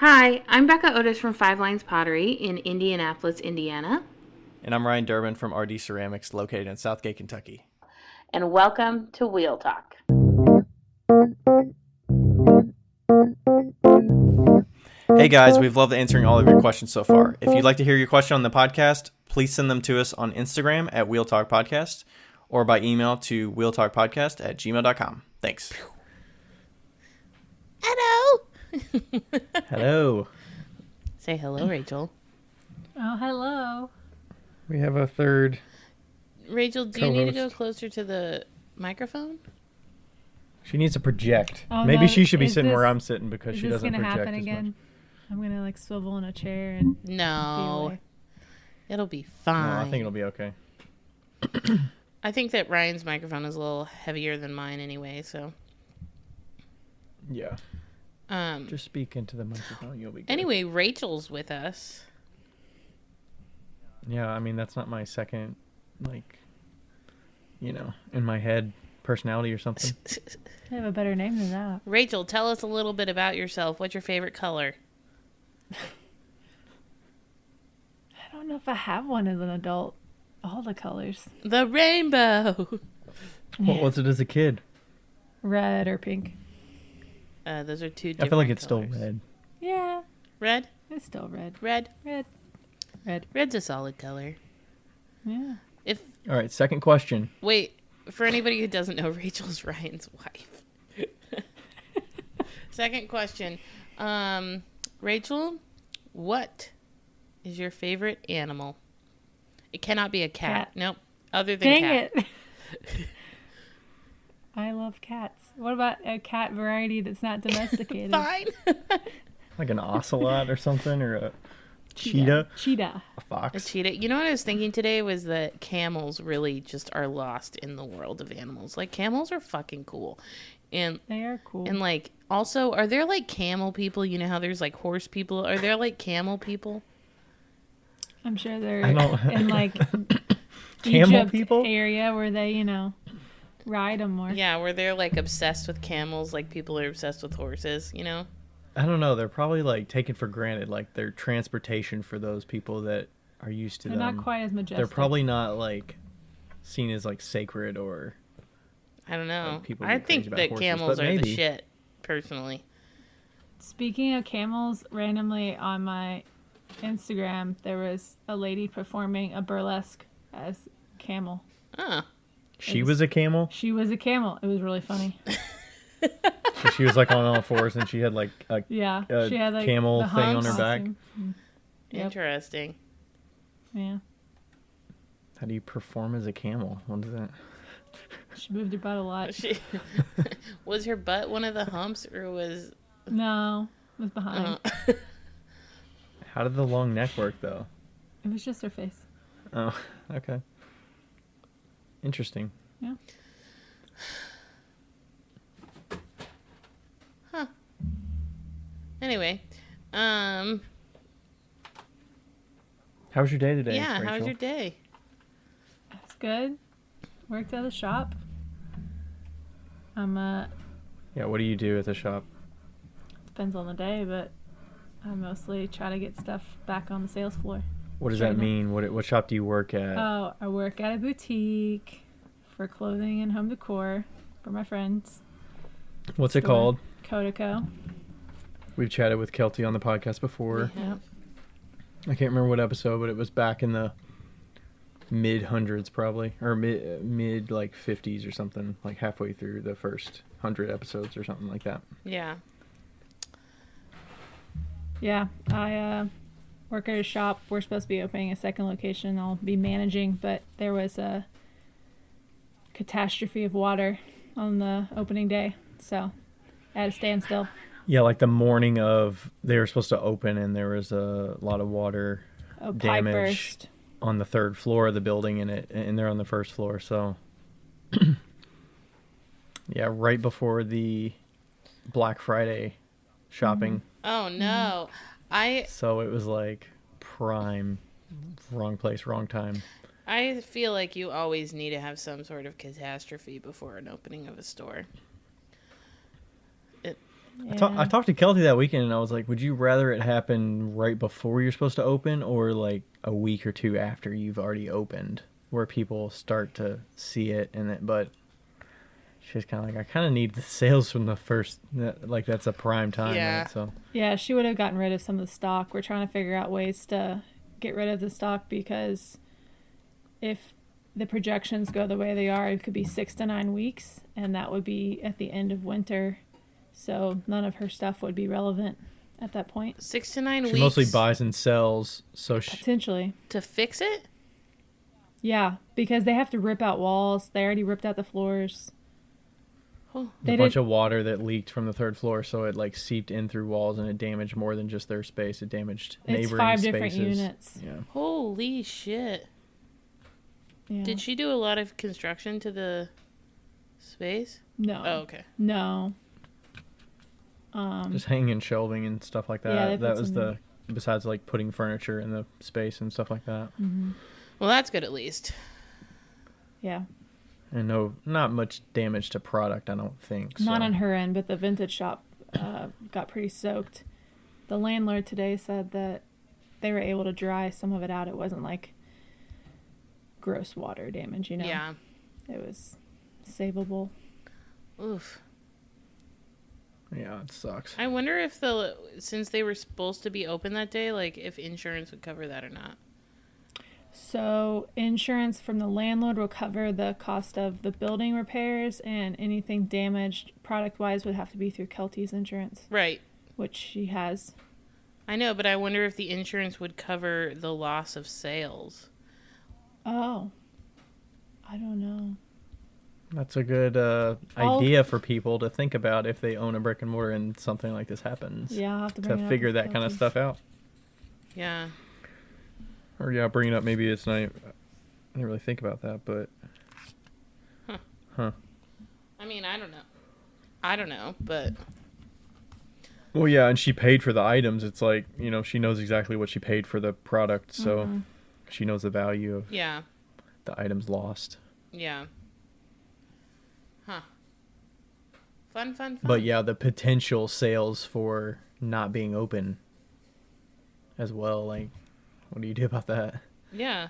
Hi, I'm Becca Otis from Five Lines Pottery in Indianapolis, Indiana. And I'm Ryan Durbin from RD Ceramics, located in Southgate, Kentucky. And welcome to Wheel Talk. Hey guys, we've loved answering all of your questions so far. If you'd like to hear your question on the podcast, please send them to us on Instagram at Wheel Talk Podcast or by email to wheeltalkpodcast@gmail.com. Thanks. Hello. Hello. Say hello, Rachel. Oh, hello. We have a third Rachel, do you need to go closer to the microphone? She needs to project. Oh, Maybe no, she should be is sitting this- where I'm sitting because she doesn't gonna project happen as again? much. I'm gonna like swivel in a chair and No. It'll be No, fine. I think it'll be okay. I think that Ryan's microphone is a little heavier than mine anyway, so. Yeah. Just speak into the microphone. You'll be good. Anyway, Rachel's with us. Yeah, I mean, that's not my second, in my head personality or something. I have a better name than that. Rachel, tell us a little bit about yourself. What's your favorite color? I don't know if I have one as an adult. All the colors. The rainbow. What was it as a kid? Red or pink. Those are two I different feel like it's colors. still red. Yeah, Red? it's still red. Red? Red. Red's a solid color. Yeah. All right, second question. Wait, for anybody who doesn't know, Rachel's Ryan's wife. Second question. Rachel, what is your favorite animal? It cannot be a cat. Cat. Nope. Other than Dang cat. it. I love cats. What about a cat variety that's not domesticated? Fine. Like an ocelot or something, or a cheetah? Cheetah. A fox? A cheetah. You know what I was thinking today was that camels really just are lost in the world of animals. Like, camels are fucking cool. And They are cool. And, like, also, are there, like, camel people? You know how there's, like, horse people? Are there, like, camel people? I'm sure they're I don't- in like Camel Egypt people? area where they, ride them more. Yeah, where they're, like, obsessed with camels like people are obsessed with horses, you know? I don't know. They're probably, taken for granted. Like, they're transportation for those people that are used to They're them. not quite as majestic. They're probably not, seen as, sacred or... I don't know. people I get crazy think about that horses, camels but are the maybe. shit, personally. Speaking of camels, randomly on my Instagram, there was a lady performing a burlesque as camel. Oh. She was a camel? She was a camel. It was really funny. So she was, on all fours, and she had, a Yeah. A she had like camel the thing on humps. her back? Yep. Interesting. Yeah. How do you perform as a camel? What is that? She moved her butt a lot. Was her butt one of the humps, or was... No, it was behind. How did the long neck work, though? It was just her face. Oh, okay. Interesting. Yeah. Huh. Anyway, How was your day today, yeah, Rachel? how was your day? It's good. Worked at the shop. Yeah, what do you do at the shop? Depends on the day, but I mostly try to get stuff back on the sales floor. What does that mean? What shop do you work at? Oh, I work at a boutique for clothing and home decor for my friends. What's it store. called? Codeco. We've chatted with Kelty on the podcast before. Yeah. I can't remember what episode, but it was back in the mid hundreds probably, or mid 50s or something, halfway through the first 100 episodes or something like that. Yeah. Yeah, I work at a shop. We're supposed to be opening a second location. I'll be managing, but there was a catastrophe of water on the opening day, so I had to stand still. Yeah, the morning of they were supposed to open, and there was a lot of water A pipe damage burst. on the third floor of the building, and they're on the first floor. So, yeah, right before the Black Friday shopping. Oh, no. So it was prime, wrong place, wrong time. I feel like you always need to have some sort of catastrophe before an opening of a store. I talked to Kelty that weekend, and I was like, would you rather it happen right before you're supposed to open, or like a week or two after you've already opened, where people start to see it? But she's kind of like, I kind of need the sales from the first, like that's a prime time. Yeah. Right? So Yeah, she would have gotten rid of some of the stock. We're trying to figure out ways to get rid of the stock, because if the projections go the way they are, it could be 6 to 9 weeks, and that would be at the end of winter. So none of her stuff would be relevant at that point. 6 to 9 she weeks. mostly buys and sells. So Potentially. To fix it? Yeah, because they have to rip out walls. They already ripped out the floors. Oh. a bunch of water that leaked from the third floor, so it like seeped in through walls, and it damaged more than just their space. It damaged neighboring It's 5 spaces. different units. Yeah. Holy shit. Yeah. Did she do a lot of construction to the space? No. Oh, okay. No. Just hanging shelving and stuff like that. Yeah, that was besides like putting furniture in the space and stuff like that. Mm-hmm. Well, that's good at least. Yeah. And not much damage to product, I don't think. Not so. on her end, but the vintage shop got pretty soaked. The landlord today said that they were able to dry some of it out. It wasn't like gross water damage, you know? Yeah. It was savable. Oof. Yeah, it sucks. I wonder if since they were supposed to be open that day, like if insurance would cover that or not. So insurance from the landlord will cover the cost of the building repairs, and anything damaged product-wise would have to be through Kelty's insurance. Right. Which she has. I know, but I wonder if the insurance would cover the loss of sales. Oh. I don't know. That's a good idea for people to think about if they own a brick and mortar and something like this happens. Yeah, I'll have to bring it up figure with that kind of Kelty. stuff out. Yeah. Or bring it up. Maybe it's not. I didn't really think about that, but. Huh. I mean, I don't know, but. Well, yeah, and she paid for the items. It's like, she knows exactly what she paid for the product, so she knows the value of Yeah. the items lost. Yeah. Huh. Fun. But yeah, the potential sales for not being open as well. Like, what do you do about that? Yeah,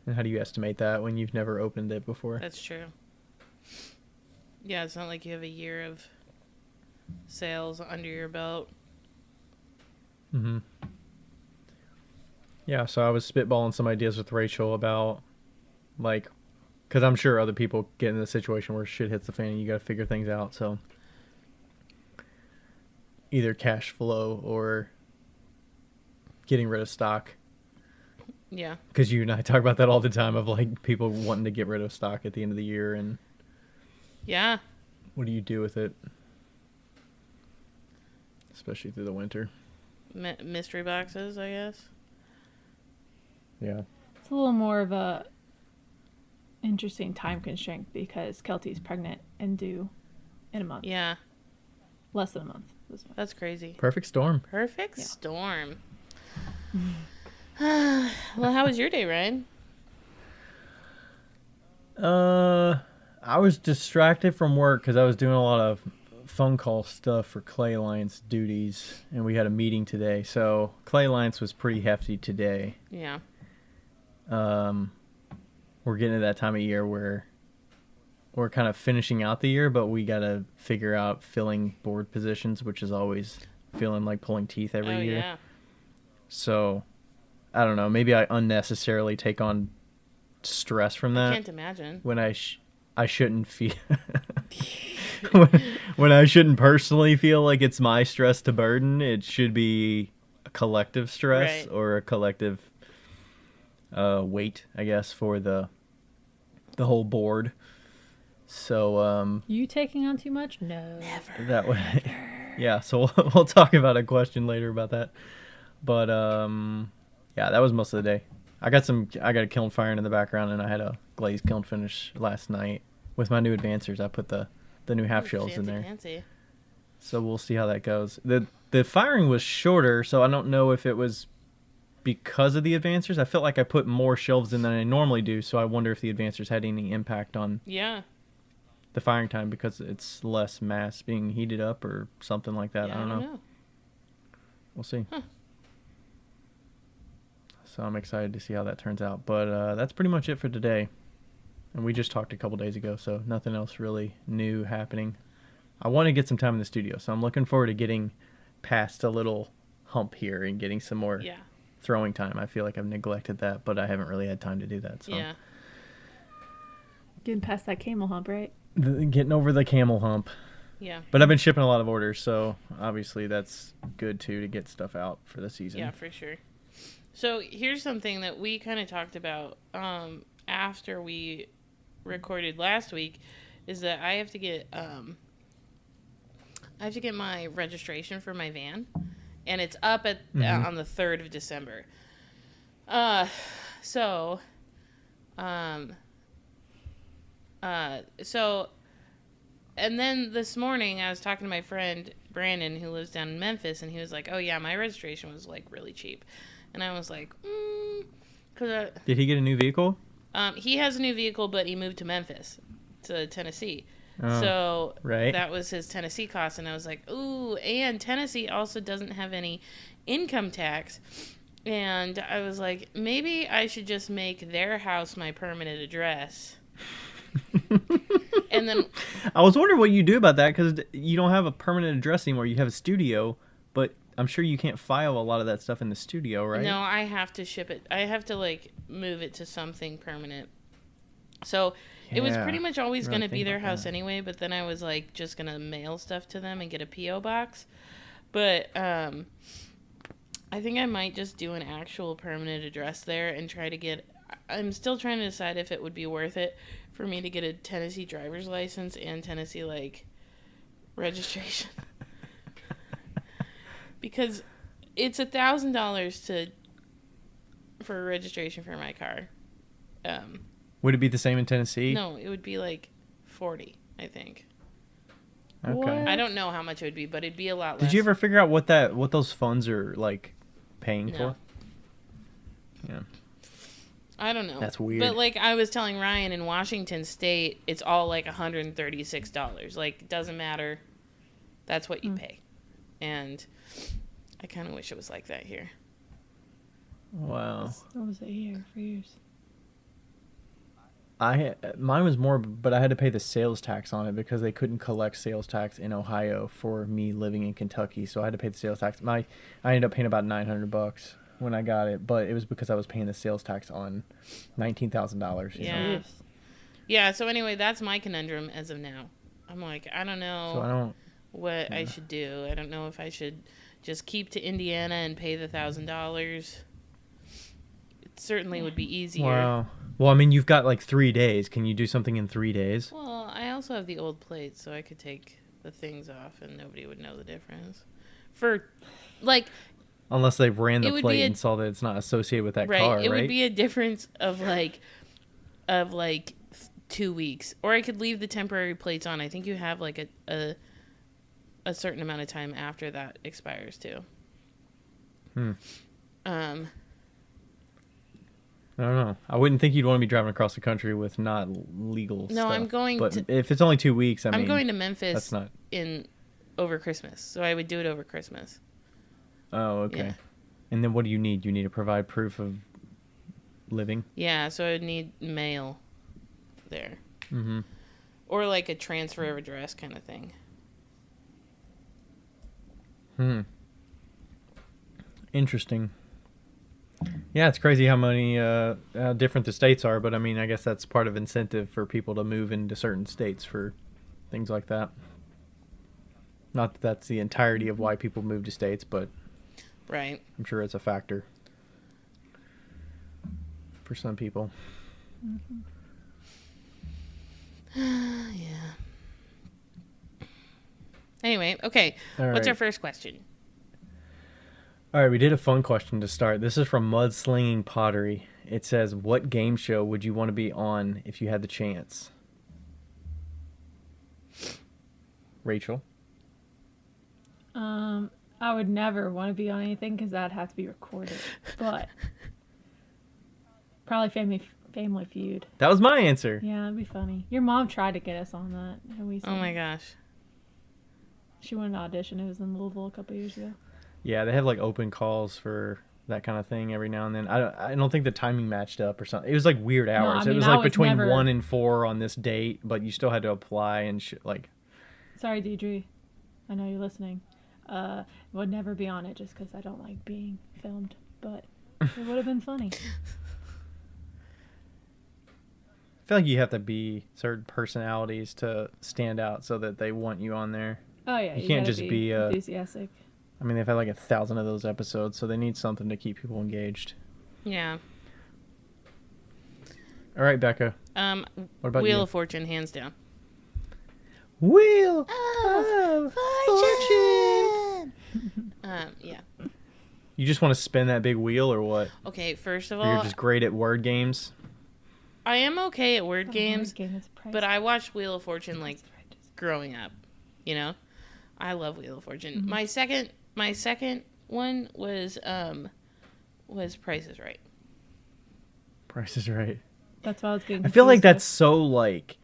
And how do you estimate that when you've never opened it before? that's true. Yeah, it's not like you have a year of sales under your belt. Mm-hmm. Yeah, so I was spitballing some ideas with Rachel about, like, because I'm sure other people get in the situation where shit hits the fan and you got to figure things out. So either cash flow or getting rid of stock. Yeah. Because you and I talk about that all the time of, like, people wanting to get rid of stock at the end of the year. And Yeah. what do you do with it? Especially through the winter. Mystery boxes, I guess. Yeah. It's a little more of a interesting time constraint because Kelty's pregnant and due in a month. Yeah. Less than a month this month. That's crazy. Perfect storm. Perfect Yeah. storm. Well, how was your day, Ryan? I was distracted from work because I was doing a lot of phone call stuff for Clay Alliance duties, and we had a meeting today. So Clay Alliance was pretty hefty today. Yeah. We're getting to that time of year where we're kind of finishing out the year, but we got to figure out filling board positions, which is always feeling like pulling teeth every year. Yeah. So I don't know. Maybe I unnecessarily take on stress from that. I can't imagine. When I shouldn't feel when I shouldn't personally feel like it's my stress to burden. It should be a collective stress Right. or a collective weight, I guess, for the whole board. So You taking on too much? No. Never. that way, yeah. So we'll talk about a question later about that. But yeah, that was most of the day. I got a kiln firing in the background, and I had a glazed kiln finish last night with my new advancers. I put the new half shells in there. Fancy. So we'll see how that goes. The firing was shorter, so I don't know if it was because of the advancers. I felt like I put more shelves in than I normally do, so I wonder if the advancers had any impact on Yeah. the firing time because it's less mass being heated up or something like that. Yeah, I don't know. We'll see. Huh. So I'm excited to see how that turns out. But that's pretty much it for today. And we just talked a couple days ago, so nothing else really new happening. I want to get some time in the studio, so I'm looking forward to getting past a little hump here and getting some more throwing time. I feel like I've neglected that, but I haven't really had time to do that. So. Yeah. Getting past that camel hump, right? Getting over the camel hump. Yeah. But I've been shipping a lot of orders, so obviously that's good too to get stuff out for the season. Yeah, for sure. So here's something that we kind of talked about after we recorded last week, is that I have to get my registration for my van, and it's up at on the 3rd of December. So and then this morning I was talking to my friend Brandon, who lives down in Memphis, and he was like, "Oh yeah, my registration was like really cheap," and I was like, Did he get a new vehicle? He has a new vehicle, but he moved to Memphis, to Tennessee. Oh, so right. That was his Tennessee cost, and I was like, ooh, and Tennessee also doesn't have any income tax. And I was like, maybe I should just make their house my permanent address. And then I was wondering what you do about that, because you don't have a permanent address anymore. You have a studio, but I'm sure you can't file a lot of that stuff in the studio, right? No, I have to ship it. I have to like move it to something permanent. So it was pretty much always going to be their house anyway, but then I was like just going to mail stuff to them and get a P.O. box. But I think I might just do an actual permanent address there and try to get... I'm still trying to decide if it would be worth it for me to get a Tennessee driver's license and Tennessee like registration. Because it's $1,000 for registration for my car. Would it be the same in Tennessee? No, it would be like $40, I think. Okay. What? I don't know how much it would be, but it'd be a lot less. Did you ever figure out what those funds are like paying for? Yeah. I don't know. That's weird. But like I was telling Ryan, in Washington State, it's all like $136. Like it doesn't matter. That's what you pay. And I kind of wish it was like that here. Wow. What was it here for years? Mine was more, but I had to pay the sales tax on it because they couldn't collect sales tax in Ohio for me living in Kentucky. So I had to pay the sales tax. I ended up paying about $900 when I got it, but it was because I was paying the sales tax on $19,000. Yeah. Yeah. So anyway, that's my conundrum as of now. I'm like, I don't know what I should do. I don't know if I should just keep to Indiana and pay the $1,000. It certainly would be easier. Wow. Well, I mean, you've got like 3 days. Can you do something in 3 days? Well, I also have the old plates, so I could take the things off and nobody would know the difference. For, like... Unless they ran the plate and saw that it's not associated with that car, right? It would be a difference of 2 weeks. Or I could leave the temporary plates on. I think you have like a certain amount of time after that expires too. I don't know. I wouldn't think you'd want to be driving across the country with not legal stuff. No, I'm going but if it's only 2 weeks, I'm going to Memphis over Christmas. So I would do it over Christmas. Oh, okay. Yeah. And then what do you need? You need to provide proof of living? Yeah, so I would need mail there. Mm-hmm. Or like a transfer of address kind of thing. Interesting. Yeah, it's crazy how different the states are, but I mean, I guess that's part of incentive for people to move into certain states for things like that. Not that that's the entirety of why people move to states, but right. I'm sure it's a factor for some people. Yeah. Anyway, okay. What's our first question? All right, we did a fun question to start. This is from Mudslinging Pottery. It says, what game show would you want to be on if you had the chance? Rachel? I would never want to be on anything because that'd have to be recorded. But probably Family Family Feud. That was my answer. Yeah, that'd be funny. Your mom tried to get us on that, and we said Oh my gosh. she went to audition. It was in Louisville a couple years ago. Yeah, they have like open calls for that kind of thing every now and then. I don't think the timing matched up or something. It was like weird hours. I It was mean, I like was between never- 1 and 4 on this date, but you still had to apply and like. Sorry, Deidre. I know you're listening. Would never be on it just because I don't like being filmed, but it would have been funny. I feel like you have to be certain personalities to stand out so that they want you on there. Oh yeah, You can't gotta just be, enthusiastic. I mean, they've had like 1,000 of those episodes, so they need something to keep people engaged. Yeah. All right, Becca. What about Wheel you? of Fortune, hands down. Wheel of Fortune. Yeah. You just want to spin that big wheel or what? Okay, first of Or you're all, just great at word games? I am okay at word games, Game is priceless. but I watched Wheel of Fortune like That's right. growing up. You know, I love Wheel of Fortune. Mm-hmm. My second one was Price is Right. Price is Right. That's why I was getting. I feel like confused that's so like...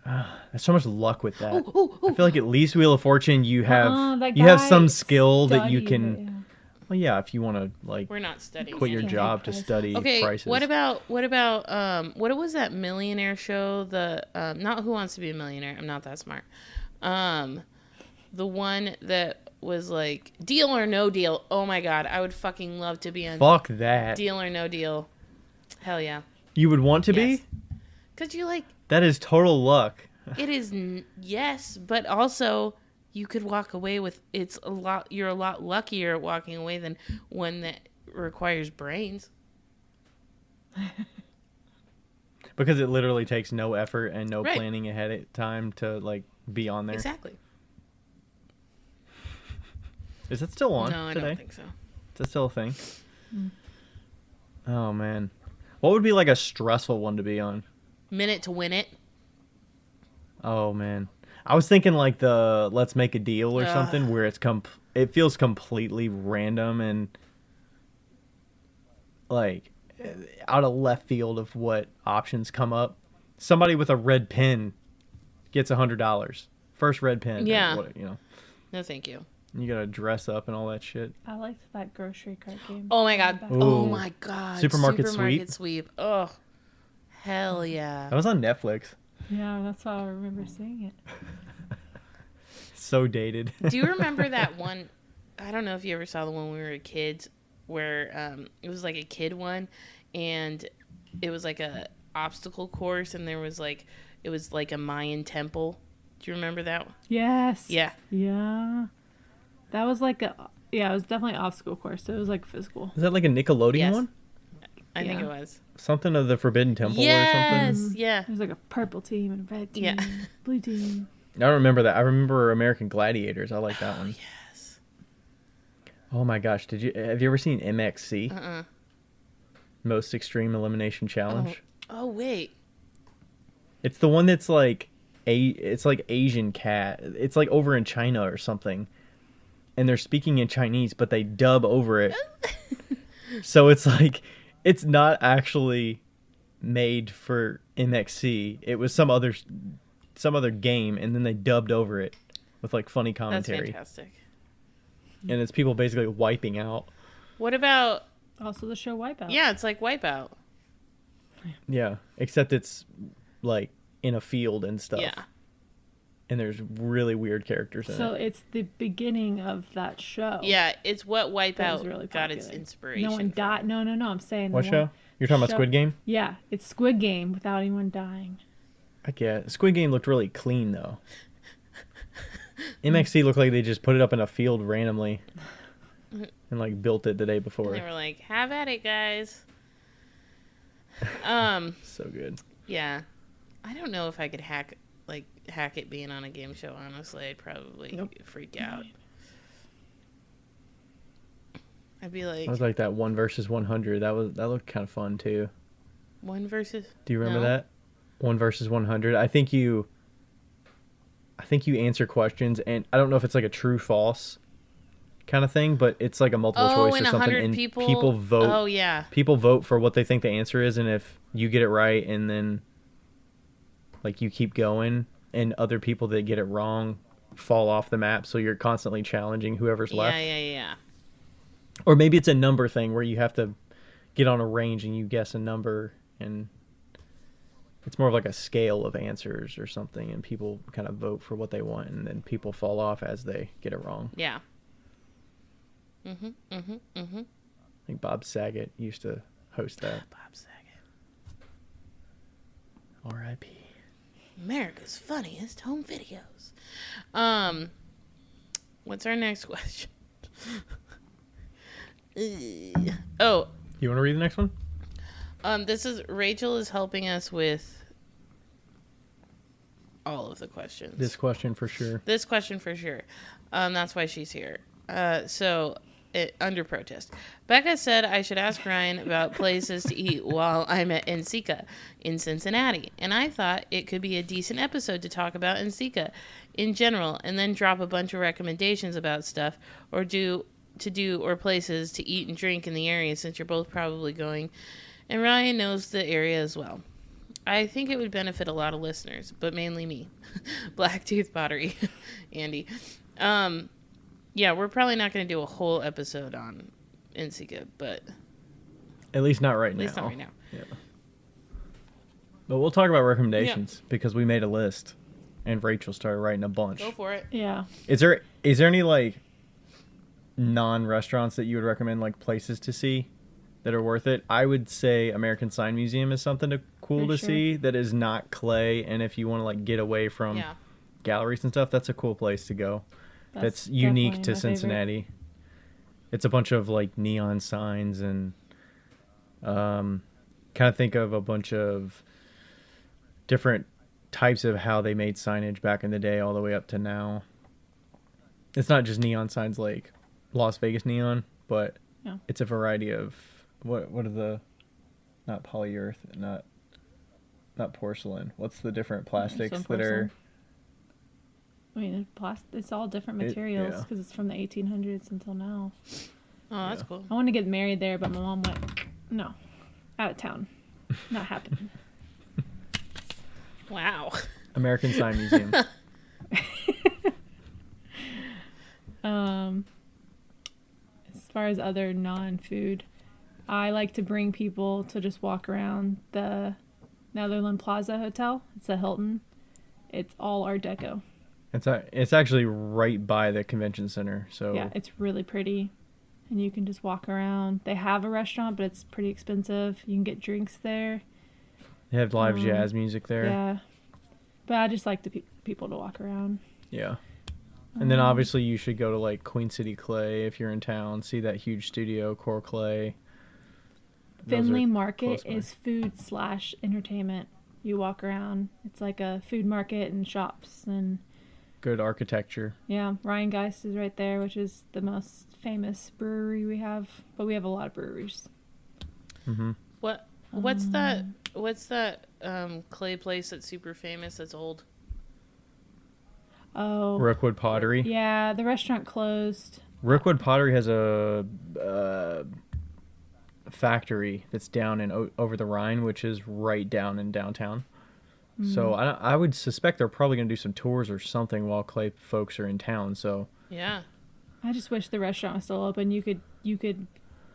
there's so much luck with that. I feel like at least Wheel of Fortune you have that you have guy some skill that you studied can... it, yeah. Well, yeah, if you want to like We're not studying. quit your can't job make to prices. study Okay, prices. what about what was that millionaire show? The not Who Wants to Be a Millionaire. I'm not that smart. The one that was like Deal or No Deal. Oh my god, I would fucking love to be on Fuck that. Deal or No Deal. Hell yeah. You would want to Yes. be? Cause you like That is total luck. it is yes, but also you could walk away with it's a lot. You're a lot luckier at walking away than one that requires brains. Because it literally takes no effort and no Right. planning ahead of time to like be on there. Exactly. Is it still on No, I today? don't think so. Is that still a thing? Oh man. What would be like a stressful one to be on? Minute to Win It. Oh man. I was thinking like the Let's Make a Deal or Ugh. something where it feels completely random and like out of left field of what options come up. Somebody with a red pen gets $100. First red pen. Yeah. What, you know. No, thank you. You gotta dress up and all that shit. I liked that grocery cart game. Oh my god. Ooh. Oh my god. Supermarket Sweep. Oh, hell yeah. That was on Netflix. Yeah, that's how I remember seeing it. So dated. Do you remember that one? I don't know if you ever saw the one when we were kids, where it was like a kid one, and it was like a obstacle course, and it was like a Mayan temple. Do you remember that one? Yes. Yeah. Yeah. That was like it was definitely an obstacle course. So it was like physical. Is that like a Nickelodeon Yes. one? I think Yeah. it was. Something of the Forbidden Temple or Yes. something? Yeah. There was like a purple team and a red team, Yeah. blue team. I don't remember that. I remember American Gladiators. I like that one. Yes. Oh my gosh. Have you ever seen MXC? Uh-uh. Most Extreme Elimination Challenge? Oh wait. It's the one that's like it's like Asian cat. It's like over in China or something. And they're speaking in Chinese, but they dub over it. So it's like it's not actually made for MXC. It was some other game, and then they dubbed over it with like funny That's commentary. fantastic. And it's people basically wiping out. What about? Also, the show Wipeout. Yeah, it's like Wipeout. Yeah, except it's like in a field and stuff. Yeah. And there's really weird characters in So it. it's the beginning of that show. Yeah, it's what That was Wipeout really got its popular. inspiration. No one from. died. No. I'm saying What the show? one- You're talking about show- Squid Game? Yeah, it's Squid Game without anyone dying. I get Squid Game looked really clean though. MXC looked like they just put it up in a field randomly and like built it the day And before. they were like, "Have at it, guys." So good. Yeah, I don't know if I could hack it being on a game show. Honestly, I'd probably Nope. freak out. I'd be like, I was like that 1 versus 100. That looked kind of fun too. one versus. Do you remember No. that? 1 versus 100. I think you answer questions, and I don't know if it's like a true false kind of thing, but it's like a multiple choice or and something, 100 and people. people vote. Oh yeah. People vote for what they think the answer is, and if you get it right, and then like you keep going, and other people that get it wrong fall off the map, so you're constantly challenging whoever's left. Yeah. Or maybe it's a number thing where you have to get on a range and you guess a number, and it's more of like a scale of answers or something, and people kind of vote for what they want, and then people fall off as they get it wrong. Yeah. I think Bob Saget used to host that. Bob Saget. R.I.P. America's funniest home videos. What's our next question? Oh, You want to read the next one? this is Rachel is helping us with all of the questions. This question for sure. This question for sure. That's why she's here. Under protest. Becca said I should ask Ryan about places to eat while I'm at NCECA in Cincinnati. And I thought it could be a decent episode to talk about NCECA in general and then drop a bunch of recommendations about stuff or places to eat and drink in the area since you're both probably going. And Ryan knows the area as well. I think it would benefit a lot of listeners, but mainly me. Blacktooth Pottery, Andy. Yeah, we're probably not going to do a whole episode on NCECA, but At least not right at now. least not right now. Yeah. But we'll talk about recommendations because we made a list, and Rachel started writing a bunch. Go for it. Yeah. Is there any like non-restaurants that you would recommend, like places to see that are worth it? I would say American Sign Museum is something cool For to sure. see that is not clay, and if you want to like get away from Yeah. galleries and stuff, that's a cool place to go. That's definitely unique my to favorite. Cincinnati. It's a bunch of like neon signs and kind of think of a bunch of different types of how they made signage back in the day all the way up to now. It's not just neon signs like Las Vegas neon, but Yeah. it's a variety of what are the not polyurethane, not porcelain. What's the different plastics Some that are porcelain. I mean, it's all different It- materials yeah. because it's from the 1800s until now. Oh, that's Yeah. cool. I wanted to get married there, but my mom went, no, out of town. Not happening. Wow. American Sign Museum. As far as other non-food, I like to bring people to just walk around the Netherland Plaza Hotel. It's a Hilton. It's all Art Deco. It's actually right by the convention center, so Yeah, it's really pretty. And you can just walk around. They have a restaurant, but it's pretty expensive. You can get drinks there. they have live jazz music there. Yeah. But I just like the people to walk around. Yeah. And then obviously you should go to like Queen City Clay if you're in town. See that huge studio, Core Clay. Those Finley are Market close by. is food/entertainment. You walk around. It's like a food market and shops. And Good architecture. yeah, Ryan Geist is right there, which is the most famous brewery we have. But we have a lot of breweries. Mm-hmm. What's that clay place that's super famous that's old? Oh. Rookwood Pottery. Yeah, the restaurant closed. Rookwood Pottery has a factory that's down in over the Rhine, which is right down in downtown. So I would suspect they're probably going to do some tours or something while clay folks are in town. So Yeah. I just wish the restaurant was still open. You could.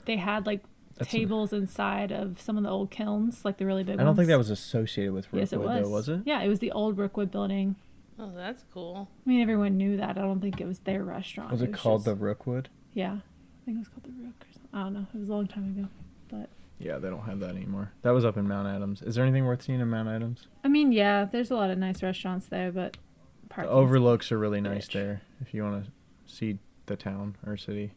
They had like tables inside of some of the old kilns, like the really big ones. I don't think that was associated with Rookwood, Yes, it was. though, was it? Yeah, it was the old Rookwood building. Oh, that's cool. I mean, everyone knew that. I don't think it was their restaurant. Was it called just- the Rookwood? Yeah, I think it was called the Rook or something. I don't know. It was a long time ago. But Yeah, they don't have that anymore. That was up in Mount Adams. Is there anything worth seeing in Mount Adams? I mean, yeah, there's a lot of nice restaurants there, but The parking's overlooks are really nice bitch. there if you want to see the town or city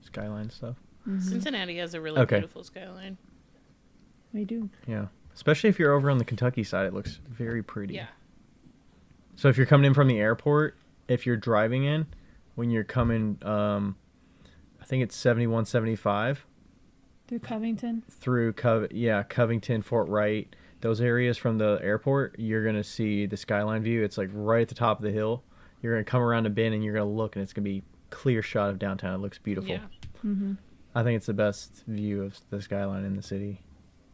skyline stuff. Cincinnati has a really Okay. beautiful skyline. We do. Yeah, especially if you're over on the Kentucky side, it looks very pretty. Yeah. So if you're coming in from the airport, if you're driving in, when you're coming, I think it's 71, 75 Through Covington. through Covington, Fort Wright, those areas from the airport, you're gonna see the skyline view. It's like right at the top of the hill. You're gonna come around a bend and you're gonna look, and it's gonna be clear shot of downtown. It looks beautiful. Yeah. Mm-hmm. I think it's the best view of the skyline in the city,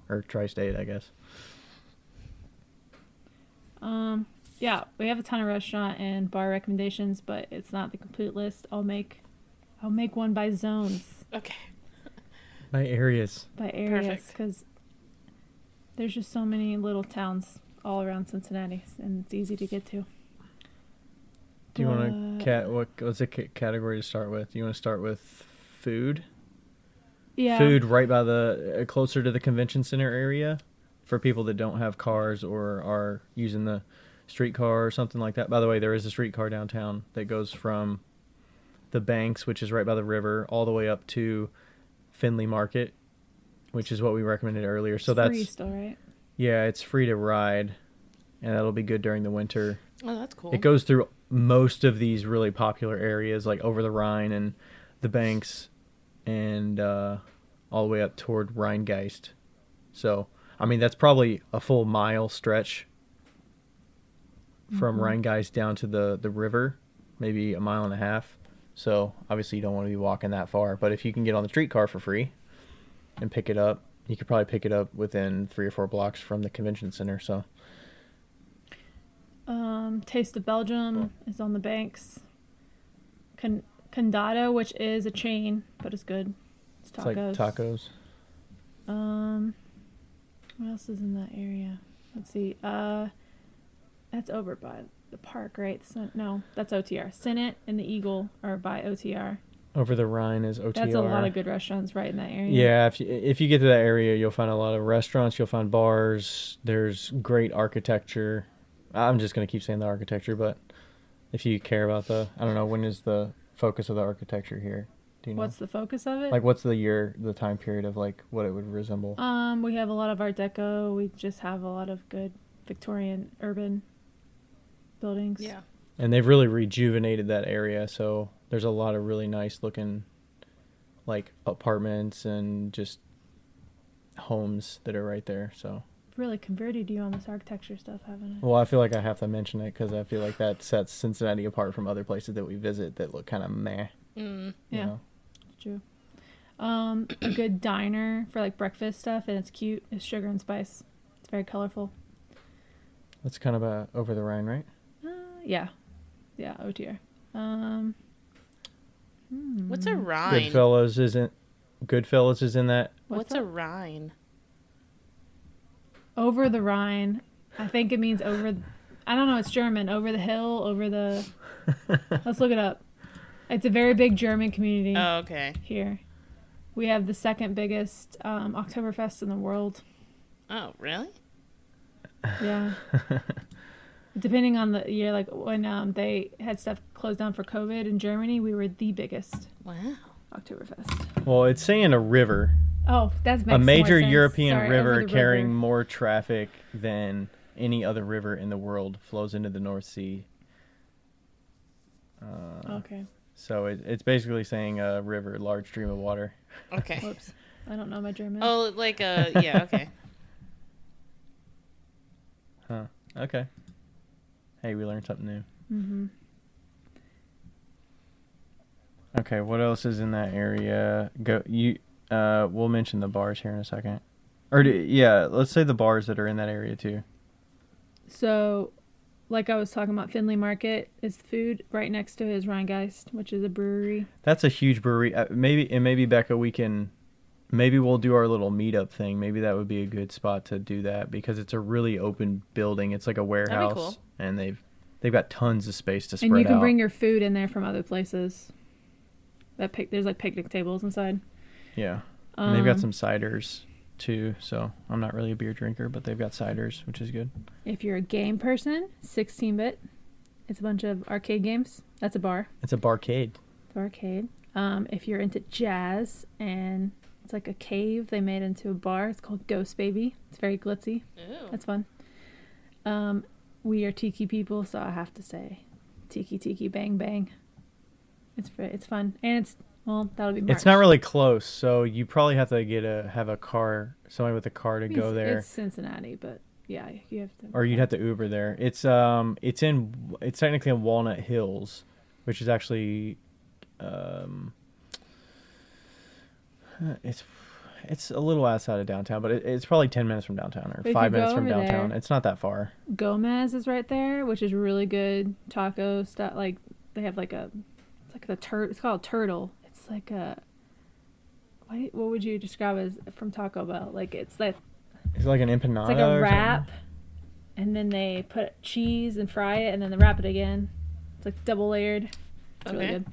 or tri-state, I guess. Yeah, we have a ton of restaurant and bar recommendations, but it's not the complete list. I'll make one by zones, Okay. By areas. by areas, Perfect. because there's just so many little towns all around Cincinnati, and it's easy to get to. Do you want to what's a category to start with? Do you want to start with food? Yeah. Food right by the closer to the convention center area for people that don't have cars or are using the streetcar or something like that. By the way, there is a streetcar downtown that goes from the Banks, which is right by the river, all the way up to Findlay Market, which is what we recommended earlier. So It's free that's still, right? yeah, it's free to ride, and that'll be good during the winter. Oh, that's cool. It goes through most of these really popular areas, like over the Rhine and the Banks, and all the way up toward Rhinegeist. So, I mean, that's probably a full mile stretch from Rhinegeist down to the river, maybe a mile and a half. So, obviously, you don't want to be walking that far. But if you can get on the streetcar for free and pick it up, you could probably pick it up within 3 or 4 blocks from the convention center. So, Taste of Belgium is on the Banks. Condado, which is a chain, but it's good. It's it's like tacos. What else is in that area? Let's see. That's over by the park, right? No, that's OTR. Senate and the Eagle are by OTR. Over the Rhine is OTR. That's a lot of good restaurants right in that area. Yeah, if you get to that area, you'll find a lot of restaurants. You'll find bars. There's great architecture. I'm just going to keep saying the architecture, but if you care about I don't know, when is the focus of the architecture here? Do you know? What's the focus of it? Like, what's the time period of, like, what it would resemble? We have a lot of Art Deco. We just have a lot of good Victorian urban buildings. Yeah. And they've really rejuvenated that area, so there's a lot of really nice looking, like, apartments and just homes that are right there, so. Really converted you on this architecture stuff, haven't I? Well, I feel like I have to mention it because I feel like that sets Cincinnati apart from other places that we visit that look kind of meh. Mm. You Yeah. know? True. A good diner for like breakfast stuff, and it's cute, is Sugar and Spice. It's very colorful. That's kind of over the Rhine, right? Yeah, OTR. What's a rhine? Goodfellas is in that. What's a rhine? Over the Rhine? I think it means over. I don't know. It's German. Over the hill. Over the. Let's look it up. It's a very big German community. Oh, okay. Here, we have the second biggest Oktoberfest in the world. Oh, really? Yeah. Depending on the year, like when they had stuff closed down for COVID in Germany, we were the biggest Wow. Oktoberfest. Well, it's saying a river. Oh, that's A major more sense. European Sorry, river over the carrying river. more traffic than any other river in the world flows into the North Sea. Okay. So it's basically saying a river, large stream of water. Okay. Whoops. I don't know my German. Oh, like yeah, okay. Huh. Okay. Hey, we learned something new. Mm-hmm. Okay, what else is in that area? We'll mention the bars here in a second. Let's say the bars that are in that area too. So, like I was talking about, Findlay Market is food. Right next to it is Rheingeist, which is a brewery. That's a huge brewery. Maybe Becca, maybe we'll do our little meetup thing. Maybe that would be a good spot to do that because it's a really open building. It's like a warehouse, cool. and they've got tons of space to spread And you can out. bring your food in there from other places. There's like picnic tables inside. Yeah, and they've got some ciders too. So I'm not really a beer drinker, but they've got ciders, which is good. If you're a game person, 16-bit. It's a bunch of arcade games. That's a bar. It's a barcade. It's an arcade. If you're into jazz and it's like a cave they made into a bar, it's called Ghost Baby. It's very glitzy. Ooh. That's fun. We are tiki people, so I have to say tiki bang bang. It's fun, and that'll be March. It's not really close, so you probably have to have a car, somebody with a car to go there. It's Cincinnati, but yeah, you have to. Or you'd have to Uber there. It's technically in Walnut Hills, which is actually Um, it's a little outside of downtown, but it's probably 10 minutes from downtown or But if 5 you go minutes from over downtown. there- It's not that far. Gomez is right there, which is really good taco stuff. Like they have like it's like it's called turtle. It's like what would you describe as from Taco Bell? Like it's like an empanada. it's like a or wrap, something? and then they put cheese and fry it, and then they wrap it again. It's like double layered. It's really Okay. good.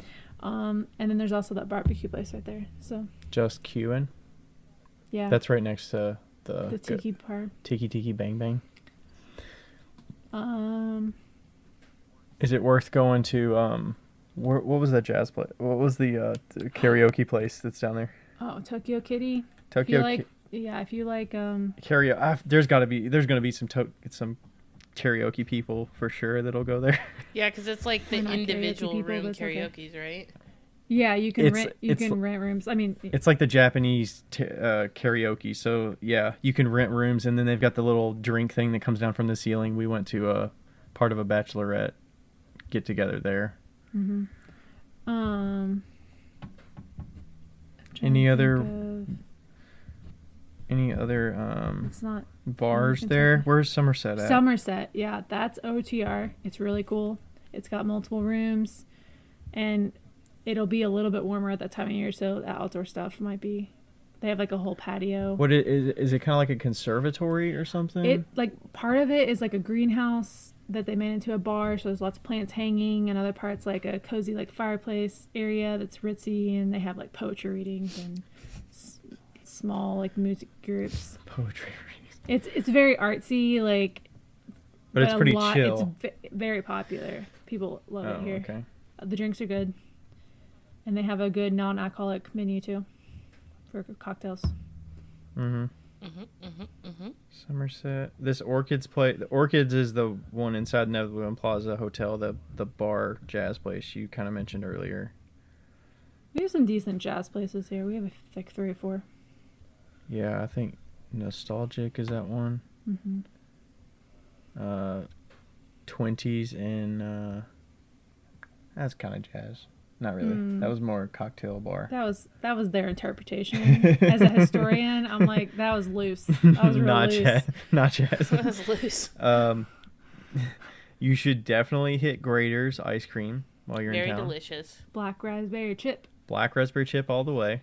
And then there's also that barbecue place right there. So Just queuing. yeah, That's right next to the tiki part. Tiki Bang Bang. Um, Is it worth going to what was that jazz place? What was the karaoke place that's down there? oh, Tokyo Kitty. Tokyo If you like karaoke. There's gonna be some karaoke people for sure that'll go there. Yeah, because it's like the We're not karaoke individual people, room but it's okay. karaoke's, right? yeah, you can It's- rent rooms. I mean, It's like the Japanese karaoke. So yeah, you can rent rooms, and then they've got the little drink thing that comes down from the ceiling. We went to a part of a bachelorette get together there. mhm. Any other It's not bars Kentucky. there? Where's Somerset at? Somerset. Yeah, that's OTR. It's really cool. It's got multiple rooms, and it'll be a little bit warmer at that time of year, so the outdoor stuff might be. They have like a whole patio. What is it? Kind of like a conservatory or something? It like part of it is like a greenhouse that they made into a bar, so there's lots of plants hanging, and other parts like a cozy like fireplace area that's ritzy, and they have like poetry readings and small like music groups. Poetry readings. It's very artsy, like, But it's a pretty lot- chill. It's very popular. People love it here. Okay. The drinks are good, and they have a good non-alcoholic menu too for cocktails. Mm-hmm. Mm-hmm. Somerset. This Orchids place. The Orchids is the one inside Netherland Plaza Hotel, the bar jazz place you kind of mentioned earlier. We have some decent jazz places here. We have like 3 or 4. Yeah, I think Nostalgic is that one. Mm-hmm. 20s and that's kind of jazz. Not really. That was more cocktail bar. That was their interpretation. As a historian, I'm like, that was loose. That was real Not loose. jazz. Not jazz. That was loose. You should definitely hit Grater's ice cream while you're Very in town. delicious. Black raspberry chip. Black raspberry chip all the way.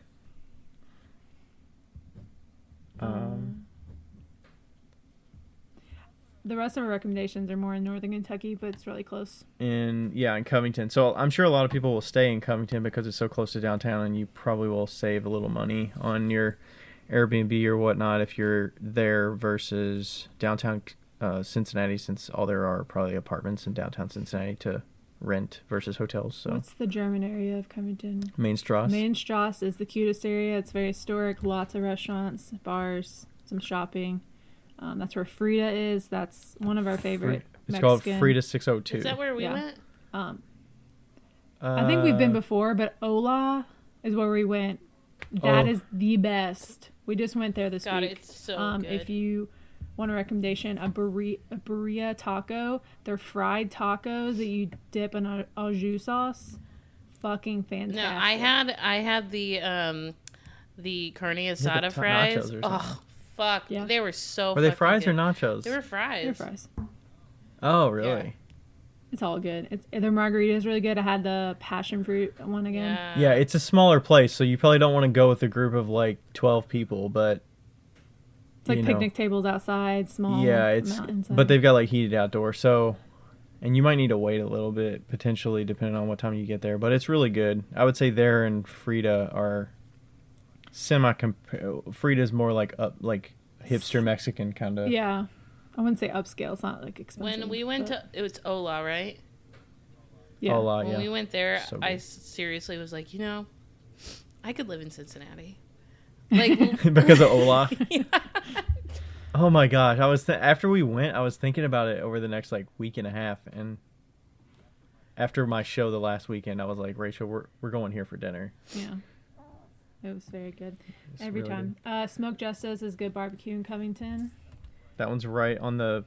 The rest of our recommendations are more in northern Kentucky, but it's really close. In Covington. So I'm sure a lot of people will stay in Covington because it's so close to downtown, and you probably will save a little money on your Airbnb or whatnot if you're there versus downtown Cincinnati, since all there are probably apartments in downtown Cincinnati to rent versus hotels. So What's the German area of Covington? Mainstrasse. Mainstrasse is the cutest area. It's very historic. Lots of restaurants, bars, some shopping. That's where Frida is. That's one of our favorite It's Mexican. called Frida 602. Is that where we Yeah. went? I think we've been before, but Ola is where we went. That is the best. We just went there this God, week. it's so good. If you want a recommendation, a burrito taco. They're fried tacos that you dip in au jus sauce. Fucking fantastic. No, I had the carne asada nachos fries. or something. Oh, fuck. Yeah. They were so Were they fucking fries good. or nachos? They were fries. They're fries. Oh, really? Yeah. It's all good. Their margarita is really good. I had the passion fruit one again. Yeah, it's a smaller place, so you probably don't want to go with a group of like 12 people, but It's like you know. picnic tables outside, small. Yeah, it's amount inside. but they've got like heated outdoor, so and you might need to wait a little bit potentially depending on what time you get there, but it's really good. I would say there and Frida are Frida's more like hipster Mexican kind of. Yeah, I wouldn't say upscale. It's not like expensive. When we went but- to, it was Ola, right? yeah. Hola, When yeah. we went there, So I good. seriously was like, I could live in Cincinnati. Like, because of Ola. Yeah. Oh my gosh, after we went, I was thinking about it over the next like week and a half, and after my show the last weekend, I was like, Rachel, we're going here for dinner. Yeah. It was very good. It's Every really time. Smoke Justice is good barbecue in Covington. That one's right on the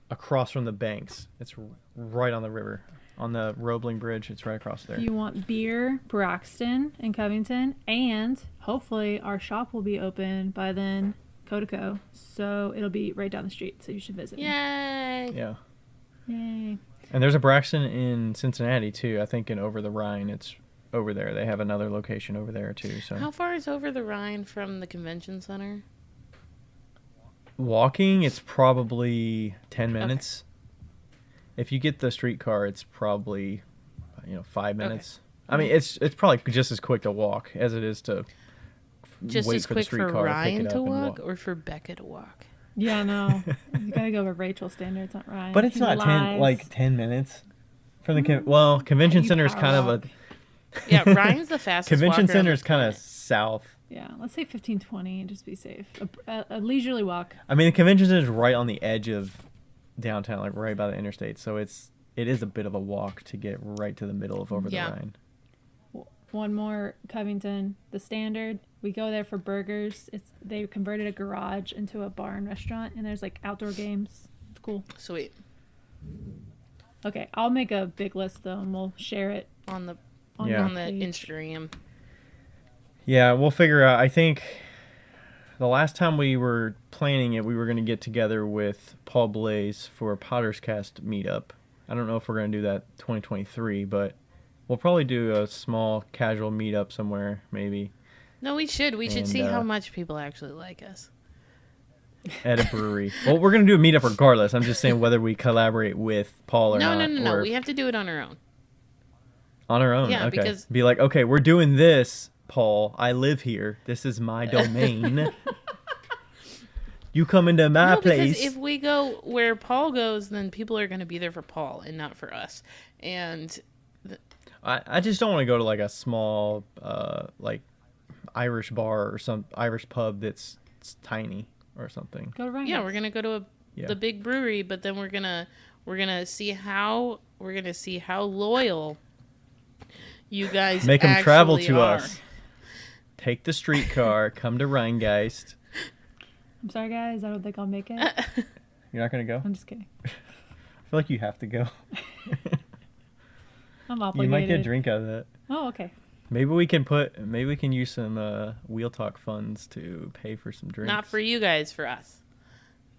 across from the banks. It's right on the river on the Roebling Bridge. It's right across there. If you want beer, Braxton and Covington, and hopefully our shop will be open by then, Codeco. So it'll be right down the street. So you should visit. Yay! Yeah. Yay! And there's a Braxton in Cincinnati too. I think in Over the Rhine, it's over there. They have another location over there too. So How far is Over the Rhine from the convention center? walking, it's probably 10 minutes. If you get the streetcar, it's probably 5 minutes. I mean, it's probably just as quick to walk as it is to Just wait as for the quick for streetcar to pick Ryan it to up and walk or for Becca to walk? Yeah, no. You gotta go with Rachel's standards, not Ryan. But it's He not lies. 10 minutes from the convention You center is power kind walk. of Yeah, Ryan's the fastest convention walker on center the is kind of planet. south. Yeah, let's say 15, 20 and just be safe. A leisurely walk. I mean, the convention center is right on the edge of downtown, like right by the interstate. So it is a bit of a walk to get right to the middle of Over the Rhine. One more, Covington, the Standard. We go there for burgers. They converted a garage into a bar and restaurant, and there's like outdoor games. It's cool. Sweet. Okay, I'll make a big list though, and we'll share it On the Yeah. on the page. Instagram. Yeah, we'll figure out. I think the last time we were planning it, we were going to get together with Paul Blaze for a Potter's Cast meetup. I don't know if we're going to do that 2023, but we'll probably do a small casual meetup somewhere, maybe, No, we should. We should And, see how much people actually like us. at a brewery. Well, we're going to do a meetup regardless. I'm just saying whether we collaborate with Paul or No, not. no. or We have to do it on our own. on our own. Yeah, Okay. because- Be like, okay, we're doing this, Paul. I live here. This is my domain. You come into my No, place. because if we go where Paul goes, then people are going to be there for Paul and not for us. And I just don't want to go to like a small like Irish bar or some Irish pub that's tiny or something. Go to Ryan. yeah, we're gonna go to Yeah. the big brewery, but then we're gonna see how loyal you guys Make them travel actually to are. us. Take the streetcar. Come to Rheingeist. I'm sorry, guys. I don't think I'll make it. You're not gonna go? I'm just kidding. I feel like you have to go. I'm You obligated. might get a drink out of that. Oh, okay. Maybe we can use some Wheel Talk funds to pay for some drinks. Not for you guys, for us.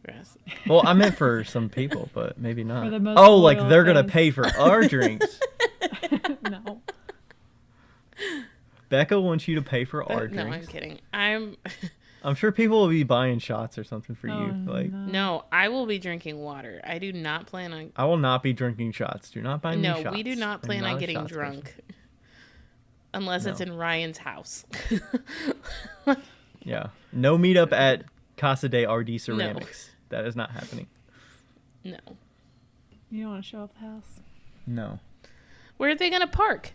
For us. Well, I meant for some people, but maybe not. For the most Oh, like loyal they're gonna fans. pay for our drinks. No. Becca wants you to pay for our No, drinks. I'm kidding. I'm I'm sure people will be buying shots or something for Oh, you. Like, no. no. I will be drinking water. I do not plan on. I will not be drinking shots. Do not buy me No, shots. we do not I'm plan on a getting shots drunk, person. unless it's No. in Ryan's house. Yeah. No meetup at Casa de RD Ceramics. That is not happening. No. You don't want to show off the house. No. Where are they gonna park?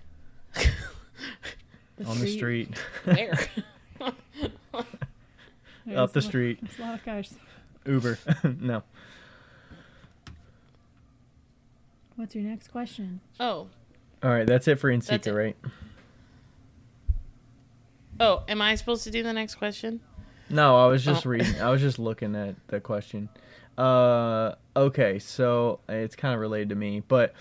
On the street. Where? There's Up the a lot- street. There's a lot of cars. Uber. No. What's your next question? Oh. All right. That's it for That's it. NCECA, right? Oh, am I supposed to do the next question? No, I was just Oh. reading. I was just looking at the question. Okay, so it's kind of related to me, but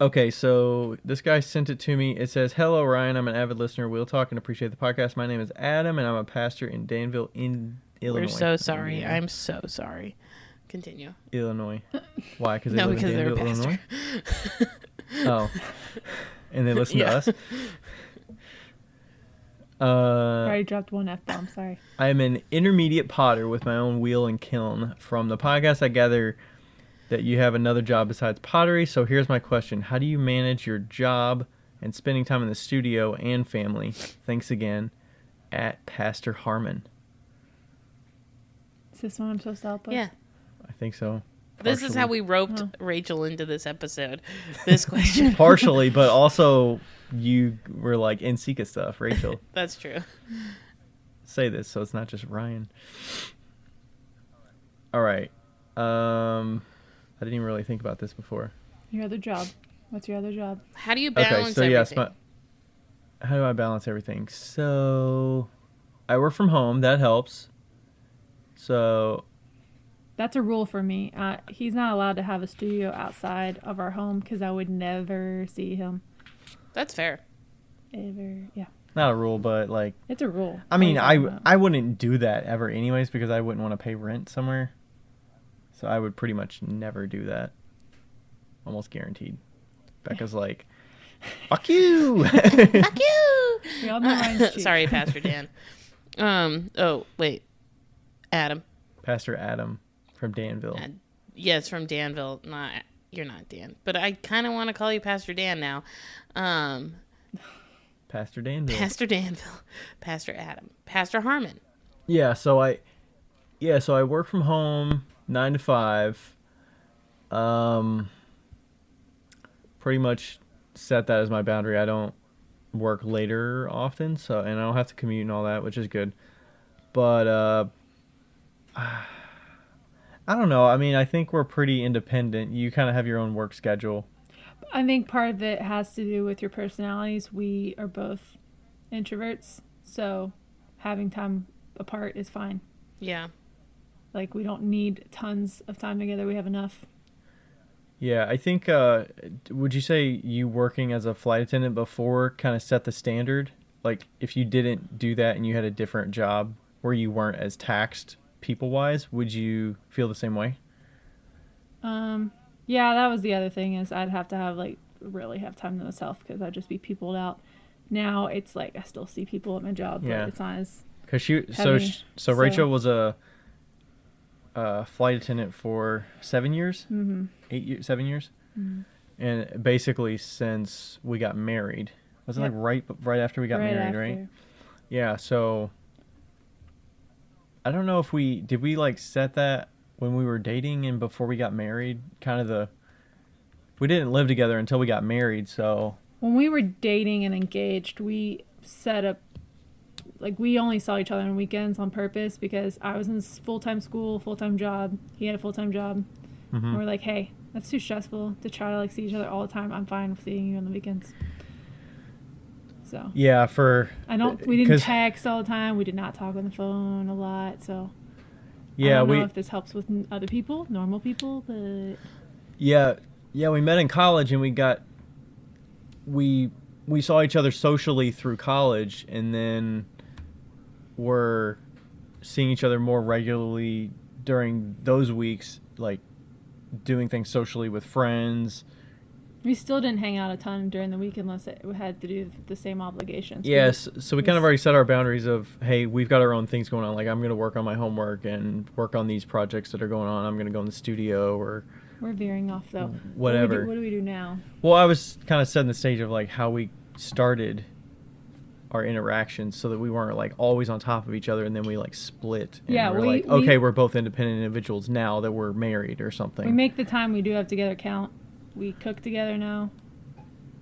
okay, so this guy sent it to me. It says, "Hello, Ryan. I'm an avid listener. We'll talk and appreciate the podcast. My name is Adam, and I'm a pastor in Danville, in Illinois." We're so sorry. Indiana. I'm so sorry. Continue. Illinois. Why? Because they No, live because in they're a Danville, pastor. Illinois. Oh, and they listen to Yeah. us. Already dropped one F-bomb. Sorry. I am an intermediate potter with my own wheel and kiln. From the podcast, I gather that you have another job besides pottery. So here's my question. How do you manage your job and spending time in the studio and family? Thanks again, at Pastor Harmon. Is this one I'm supposed to help with? Yeah. I think so. This is how Partially. we roped Oh. Rachel into this episode. This question. Partially, but also you were like NCECA stuff, Rachel. That's true. Say this so it's not just Ryan. All right. I didn't even really think about this before. Your other job. What's your other job? How do you balance Okay, so everything? how do I balance everything? So I work from home. That helps. So That's a rule for me. He's not allowed to have a studio outside of our home because I would never see him. That's fair. Ever. Yeah. Not a rule, but like It's a rule. I mean, What are you talking about? I wouldn't do that ever anyways because I wouldn't want to pay rent somewhere. So I would pretty much never do that. Almost guaranteed. Becca's like, fuck you. Fuck you. We all know Ryan's cheap. Sorry, Pastor Dan. Oh, wait. Adam. Pastor Adam from Danville. Yes, from Danville. You're not Dan. But I kind of want to call you Pastor Dan now. Pastor Danville. Pastor Danville. Pastor Adam. Pastor Harmon. Yeah, so I work from home 9 to 5. Pretty much set that as my boundary. I don't work later often, and I don't have to commute and all that, which is good. But I don't know. I mean, I think we're pretty independent. You kind of have your own work schedule. I think part of it has to do with your personalities. We are both introverts, so having time apart is fine. Yeah. Like, we don't need tons of time together. We have enough. Yeah, I think, would you say you working as a flight attendant before kind of set the standard? Like, if you didn't do that and you had a different job where you weren't as taxed people-wise, would you feel the same way? Yeah, that was the other thing is I'd have to have, like, really have time to myself because I'd just be peopled out. Now it's like I still see people at my job, but it's not as Because heavy, so Rachel was a flight attendant for 7 years? Mm-hmm. 8 years, 7 years? Mm-hmm. And basically since we got married. Was it like right after we got married, right? Yeah, so I don't know if we like set that when we were dating and before we got married, we didn't live together until we got married, so When we were dating and engaged, we set up, like, we only saw each other on weekends on purpose because I was in full-time school, full-time job. He had a full-time job. mm-hmm. And we're like, hey, that's too stressful to try to, like, see each other all the time. I'm fine with seeing you on the weekends. So Yeah, we didn't text all the time. We did not talk on the phone a lot. So yeah, I don't know if this helps with other people, normal people, but yeah, we met in college and we saw each other socially through college, and then we're seeing each other more regularly during those weeks, like doing things socially with friends. we still didn't hang out a ton during the week unless it had to do with the same obligations. Yes, so we kind of already set our boundaries of, hey, we've got our own things going on. Like, I'm going to work on my homework and work on these projects that are going on. I'm going to go in the studio or We're veering off, though. whatever. What do we do now? Well, I was kind of setting the stage of like how we started our interactions so that we weren't like always on top of each other, and then we like split. And Yeah, we're like, okay, we're both independent individuals now that we're married or something. We make the time we do have together count. We cook together now.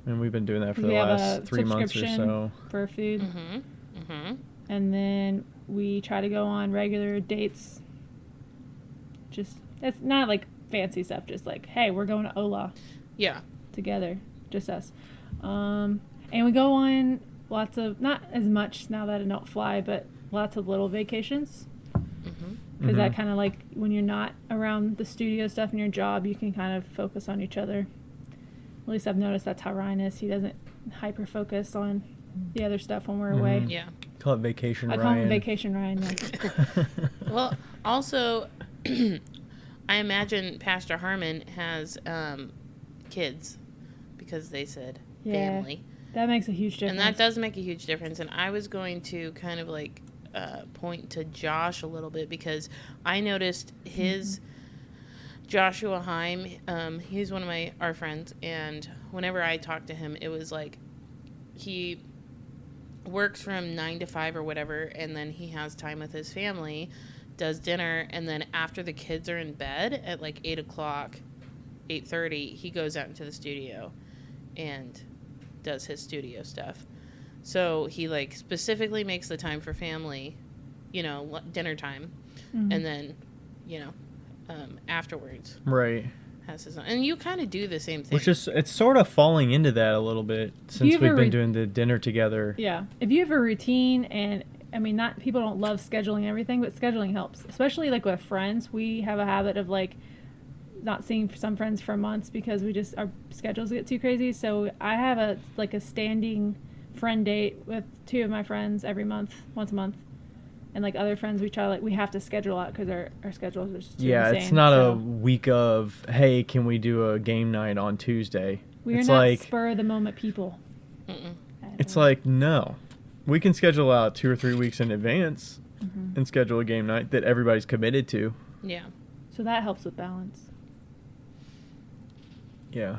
And we've been doing that for We the have last a 3 months or subscription so. for food. Mm-hmm. Mm-hmm. And then we try to go on regular dates. Just, it's not like fancy stuff, just like, hey, we're going to Ola Yeah. together, just us. And we go on lots of, not as much now that I don't fly, but lots of little vacations. Mm-hmm. Because that kind of, like, when you're not around the studio stuff and your job, you can kind of focus on each other. At least I've noticed that's how Ryan is. He doesn't hyper focus on the other stuff when we're away. Yeah. Call it Vacation Ryan. I call him Vacation Ryan. Yes. Well, also, I imagine Pastor Harmon has kids because they said family. That makes a huge difference. And that does make a huge difference. And I was going to kind of like point to Josh a little bit because I noticed his Joshua Heim. He's one of our friends, and whenever I talk to him, it was like he works from 9 to 5 or whatever, and then he has time with his family, does dinner, and then after the kids are in bed at like 8 o'clock, 8:30, he goes out into the studio and does his studio stuff. So he like specifically makes the time for family, dinner time, and then, afterwards. Right. Has his own. And you kind of do the same thing. Which is, it's sort of falling into that a little bit since we've been doing the dinner together. Yeah. If you have a routine and I mean, not people don't love scheduling everything, but scheduling helps. Especially like with friends, we have a habit of like not seeing some friends for months because our schedules get too crazy. So I have a standing friend date with 2 of my friends every month, once a month. And like other friends, we have to schedule out because our schedules are just too insane. It's not a week of, hey, can we do a game night on Tuesday? We are it's not like, spur of the moment people. It's like, no. We can schedule out 2 or 3 weeks in advance and schedule a game night that everybody's committed to. Yeah. So that helps with balance. Yeah.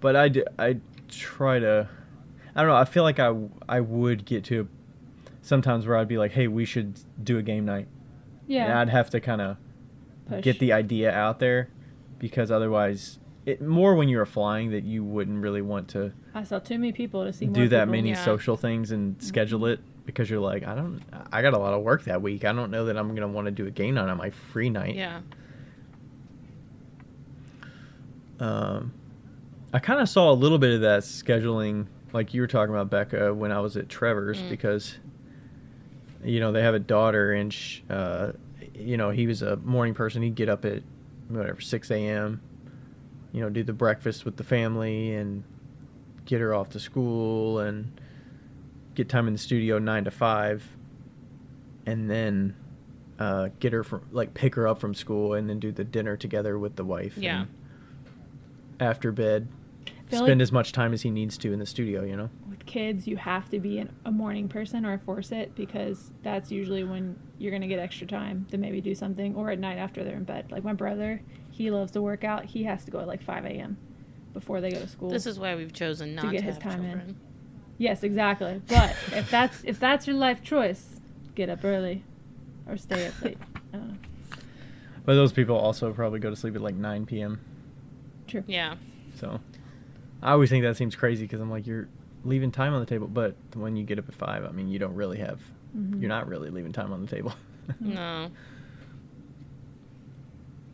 But I try to, I don't know, I feel like I would get to sometimes where I'd be like, hey, we should do a game night. Yeah. And I'd have to kind of get the idea out there because otherwise, more when you're flying that you wouldn't really want to. I saw too many people to see more do that people. many social things and schedule it because you're like, I got a lot of work that week. I don't know that I'm going to want to do a game night on my free night. Yeah. I kind of saw a little bit of that scheduling, like you were talking about, Becca, when I was at Trevor's because, they have a daughter and, he was a morning person. He'd get up at, 6 a.m., do the breakfast with the family and get her off to school and get time in the studio 9 to 5 and then get her pick her up from school and then do the dinner together with the wife. Yeah. And after bed, spend as much time as he needs to in the studio, With kids, you have to be a morning person or force it because that's usually when you're going to get extra time to maybe do something or at night after they're in bed. Like my brother, he loves to work out. He has to go at 5 a.m. before they go to school. This is why we've chosen not to get his time in. Yes, exactly. But if that's your life choice, get up early or stay up late. I don't know. But those people also probably go to sleep at 9 p.m. True. Yeah. So I always think that seems crazy because I'm like, you're leaving time on the table. But when you get up at 5, I mean, you don't really have, you're not really leaving time on the table. No.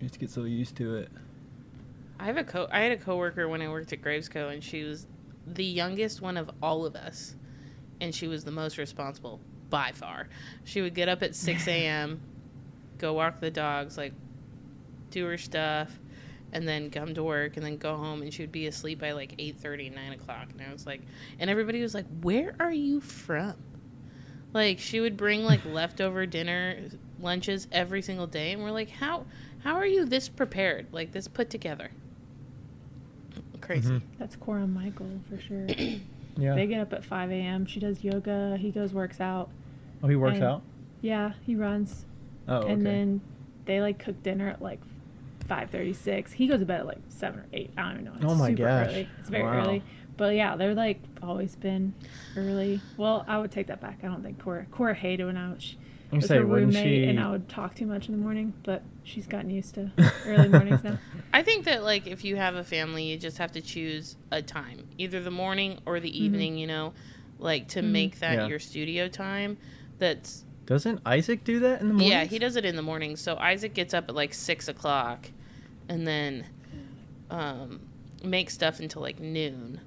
You just get so used to it. I had a coworker when I worked at Gravesco, and she was the youngest one of all of us, and she was the most responsible by far. She would get up at 6 a.m., go walk the dogs, do her stuff, and then come to work, and then go home, and she would be asleep by 8:30, 9 o'clock. And I was like, and everybody was like, "Where are you from?" She would bring leftover lunches every single day, and we're like, how are you this prepared, this put together? Crazy. That's Cora and Michael for sure. Yeah. They get up at 5 a.m. She does yoga. He works out. Oh, he works out? Yeah, he runs. Oh, okay. And then they cook dinner at 5:36. He goes to bed at 7 or 8. I don't even know. It's my super gosh. early. It's very early. But yeah, they're always been early. Well, I would take that back. I don't think Cora hated when I was her roommate and I would talk too much in the morning, but she's gotten used to early mornings now. I think that if you have a family, you just have to choose a time, either the morning or the evening, to make that your studio time. Doesn't Isaac do that in the morning? Yeah, he does it in the morning. So Isaac gets up at 6 o'clock and then makes stuff until noon,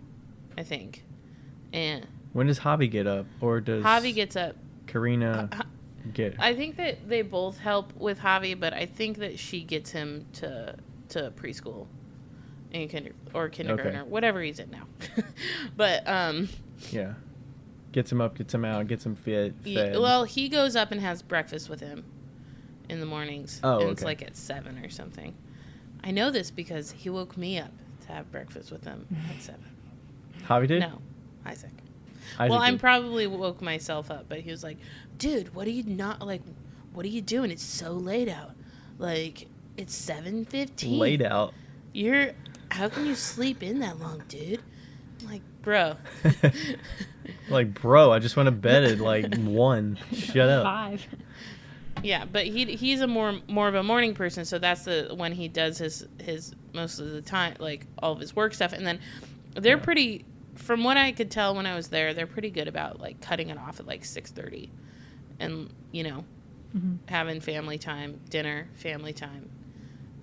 I think. And when does Javi get up? Or does Javi gets up? Karina get? I think that they both help with Javi, but I think that she gets him to preschool and kindergarten or whatever he's in now. But yeah, gets him up, gets him out, gets him fed. Well, he goes up and has breakfast with him in the mornings. Oh, and it's at 7 or something. I know this because he woke me up to have breakfast with him at 7. Javi did? No, Isaac. Well, I probably woke myself up, but he was like, "Dude, what are you what are you doing? It's so late out. It's 7:15. Late out. How can you sleep in that long, dude?" I'm like, "Bro." Bro, I just went to bed at 1. Shut up. 5. Yeah, but he's a more of a morning person, so that's when he does his most of the time, all of his work stuff, and then they're pretty. From what I could tell when I was there, they're pretty good about cutting it off at 6:30, and having family time, dinner, family time,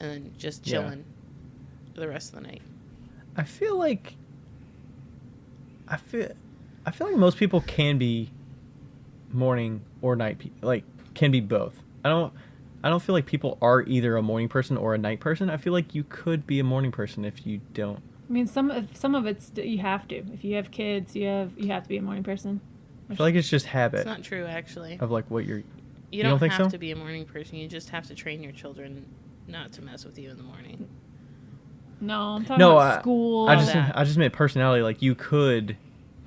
and then just chilling the rest of the night. I feel like most people can be morning or night like can be both. I don't feel like people are either a morning person or a night person. I feel like you could be a morning person if you don't. I mean, some of it's you have to. If you have kids, you have to be a morning person. I feel like it's just habit. It's not true, actually. Of like what You don't think have so? to be a morning person. You just have to train your children not to mess with you in the morning. No, I'm talking about school. I just meant personality. Like you could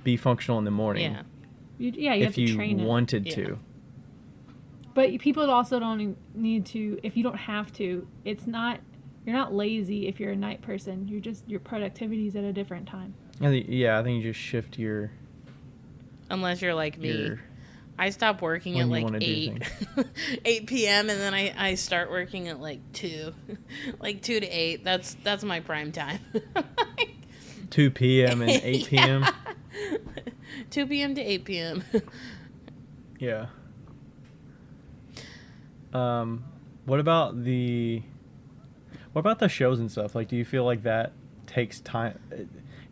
be functional in the morning. Yeah. You have to train it. If you wanted to. But people also don't need to. If you don't have to, it's not. You're not lazy if you're a night person. Your productivity's at a different time. I think you just shift your. Unless you're like me. I stop working at like 8 p.m. and then I start working at like 2. Like 2 to 8. That's my prime time. 2 p.m. and 8 p.m.? 2 p.m. to 8 p.m. Yeah. What about the shows and stuff? Like, do you feel like that takes time?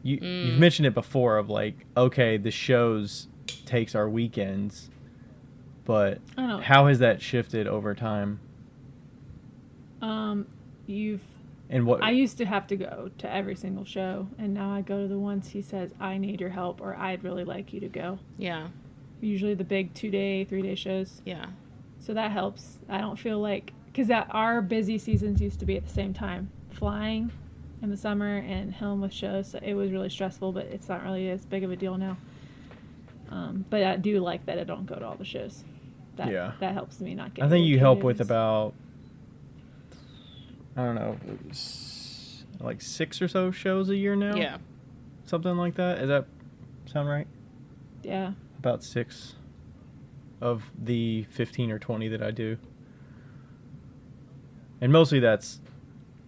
You've mentioned it before of like, okay, the shows takes our weekends, but how has that shifted over time? I used to have to go to every single show, and now I go to the ones he says, I need your help, or I'd really like you to go. Yeah. Usually the big 2-day, 3-day shows. Yeah. So that helps. I don't feel like, because our busy seasons used to be at the same time. Flying in the summer and home with shows, so it was really stressful, but it's not really as big of a deal now. But I do like that I don't go to all the shows. That helps me not get. I think you help with about, I don't know, like 6 or so shows a year now? Yeah. Something like that? Does that sound right? Yeah. About 6 of the 15 or 20 that I do. And mostly that's,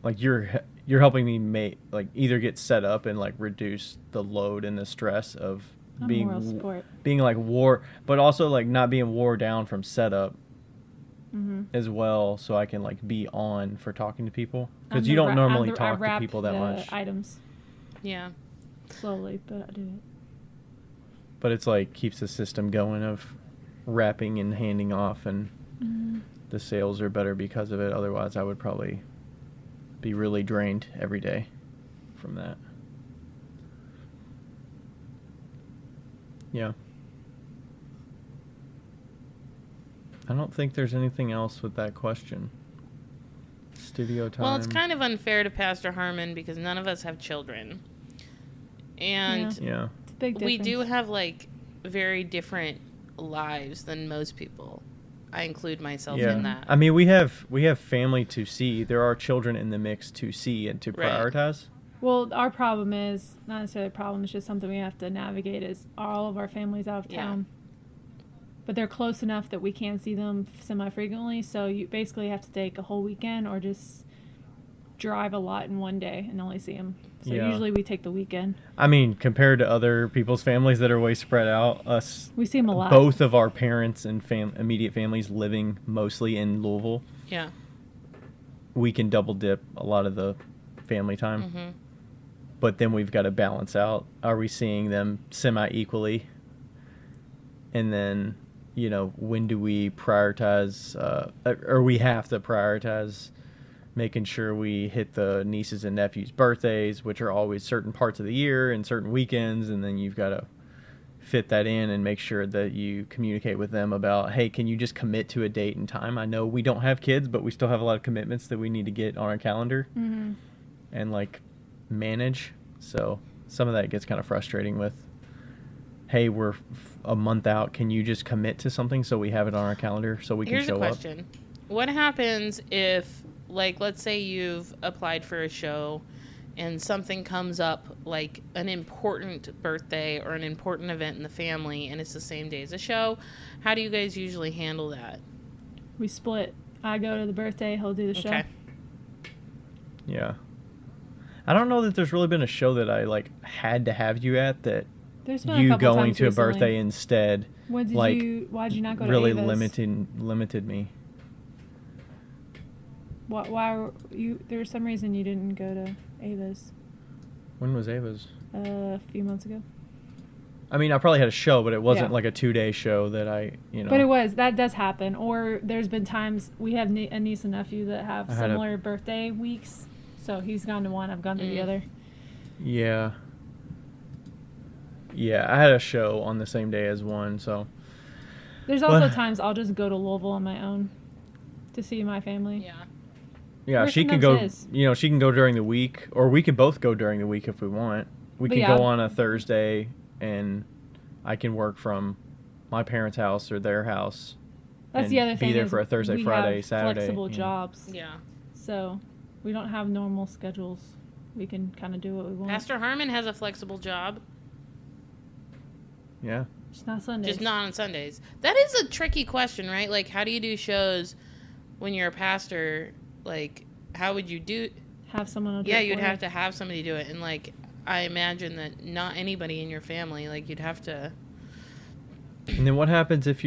like, you're helping me either get set up and, like, reduce the load and the stress of being like but also, like, not being wore down from setup. As well, so I can like be on for talking to people, because you don't normally talk to people that much. Items. Yeah. Slowly, but I do it. But it's like keeps the system going of wrapping and handing off, and the sales are better because of it. Otherwise, I would probably be really drained every day from that. Yeah. I don't think there's anything else with that question. Studio time. Well, it's kind of unfair to Pastor Harmon because none of us have children. And yeah. It's a big difference. We do have like very different lives than most people. I include myself in that. I mean, we have family to see. There are children in the mix to see and to prioritize. Well, our problem is not necessarily a problem, it's just something we have to navigate, is all of our families out of town. But they're close enough that we can see them semi-frequently, so you basically have to take a whole weekend or just drive a lot in one day and only see them. So usually we take the weekend. I mean, compared to other people's families that are way spread out, we see them a lot. Both of our parents and immediate families living mostly in Louisville. Yeah. We can double dip a lot of the family time. Mm-hmm. But then we've got to balance out. Are we seeing them semi-equally? And then, when do we prioritize, or we have to prioritize making sure we hit the nieces and nephews' birthdays, which are always certain parts of the year and certain weekends, and then you've got to fit that in and make sure that you communicate with them about, hey, can you just commit to a date and time? I know we don't have kids, but we still have a lot of commitments that we need to get on our calendar and, like, manage. So some of that gets kind of frustrating with, hey, we're a month out. Can you just commit to something so we have it on our calendar so we can show up? Here's a question. What happens if, like, let's say you've applied for a show and something comes up, like an important birthday or an important event in the family, and it's the same day as a show? How do you guys usually handle that? We split. I go to the birthday, he'll do the show. Okay. Yeah. I don't know that there's really been a show that I, like, had to have you at that you going to a birthday instead, why'd you not go to really Ava's? limited me. Why were you? There was some reason you didn't go to Ava's. When was Ava's? A few months ago. I mean, I probably had a show, but it wasn't Yeah. like a 2-day show that But that does happen. Or there's been times we have a niece and nephew that have I had similar birthday weeks. So he's gone to one, I've gone to the other. Yeah. Yeah, I had a show on the same day as one, so. There's also times I'll just go to Louisville on my own to see my family. Yeah. Yeah, Or she can sometimes go. She can go during the week, or we can both go during the week if we want. We But can yeah. go on a Thursday, and I can work from my parents' house or their house. That's and the other thing. Be there is for a Thursday, we Friday, have Saturday. Flexible jobs. Yeah. So we don't have normal schedules. We can kind of do what we want. Pastor Harmon has a flexible job, Yeah. Just not Sundays. just not on Sundays. That is a tricky question, right? Like, how do you do shows when you're a pastor? Like, how would you do? Have someone. Yeah, you'd have to have somebody do it, and like, I imagine that not anybody in your family. Like, you'd have to. And then what happens if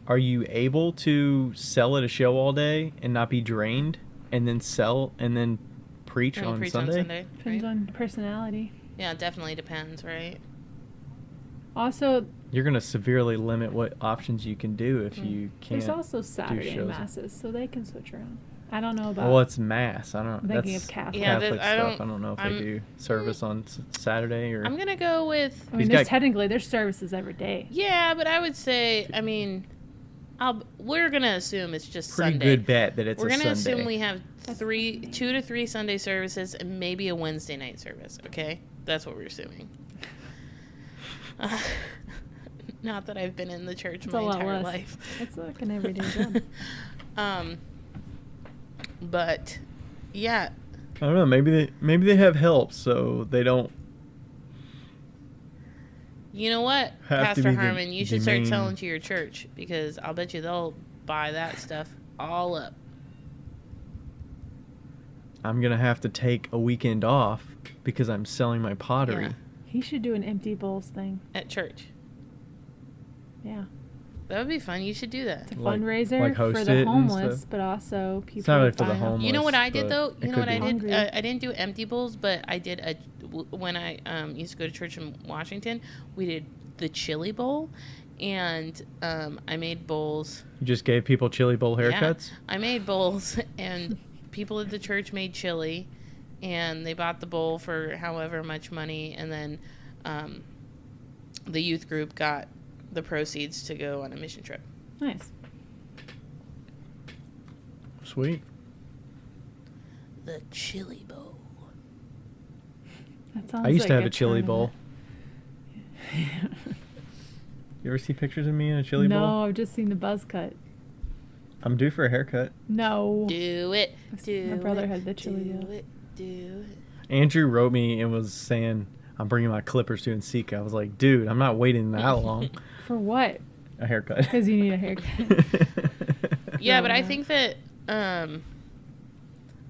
are you able to sell at a show all day and not be drained, and then preach on Sunday? Depends right? on personality. Yeah, it definitely depends, right? Also, You're going to severely limit what options you can do if you can't. there's also Saturday shows. masses, so they can switch around. I don't know about. Well, it's mass. I don't. I'm thinking That's of Catholic. Yeah, Catholic I stuff. don't- I don't know if I'm- they do service on Saturday or. I'm gonna go with. I mean, He's got- technically there's services every day. Yeah, but I would say, I mean, we're gonna assume it's just Pretty Sunday. good bet that it's We're a gonna Sunday. assume we have 2 to 3 Sunday services and maybe a Wednesday night service. Okay, that's what we're assuming. Not that I've been in the church It's my a lot entire less. life. It's like an everyday job. But yeah, I don't know. Maybe they have help, so they don't. you know what, Have to Pastor be the- Harmon, you the should start main- selling to your church because I'll bet you they'll buy that stuff all up. I'm gonna have to take a weekend off because I'm selling my pottery. Yeah. He should do an empty bowls thing. At church. Yeah. That would be fun. You should do that. It's a Like- fundraiser like for host the it and homeless, stuff. but also people It's not really that for the buy them. homeless. You know what I did but though? it You know could what I be. did? Hungry. I didn't do empty bowls, but I did when I used to go to church in Washington. We did the chili bowl, and I made bowls. You just gave people chili bowl haircuts. Yeah, I made bowls, and people at the church made chili, and they bought the bowl for however much money, and then the youth group got the proceeds to go on a mission trip. Nice. Sweet. The chili bowl. That sounds I used to like have a chili bowl. tournament. You ever see pictures of me in a chili no, bowl? I've just seen the buzz cut. I'm due for a haircut. No. Do it. My brother had the chili Do bowl. it. Do it. Andrew wrote me and was saying, I'm bringing my clippers to NCECA. I was like, dude, I'm not waiting that long. For what? A haircut. Because you need a haircut. Yeah, but I Yeah. think that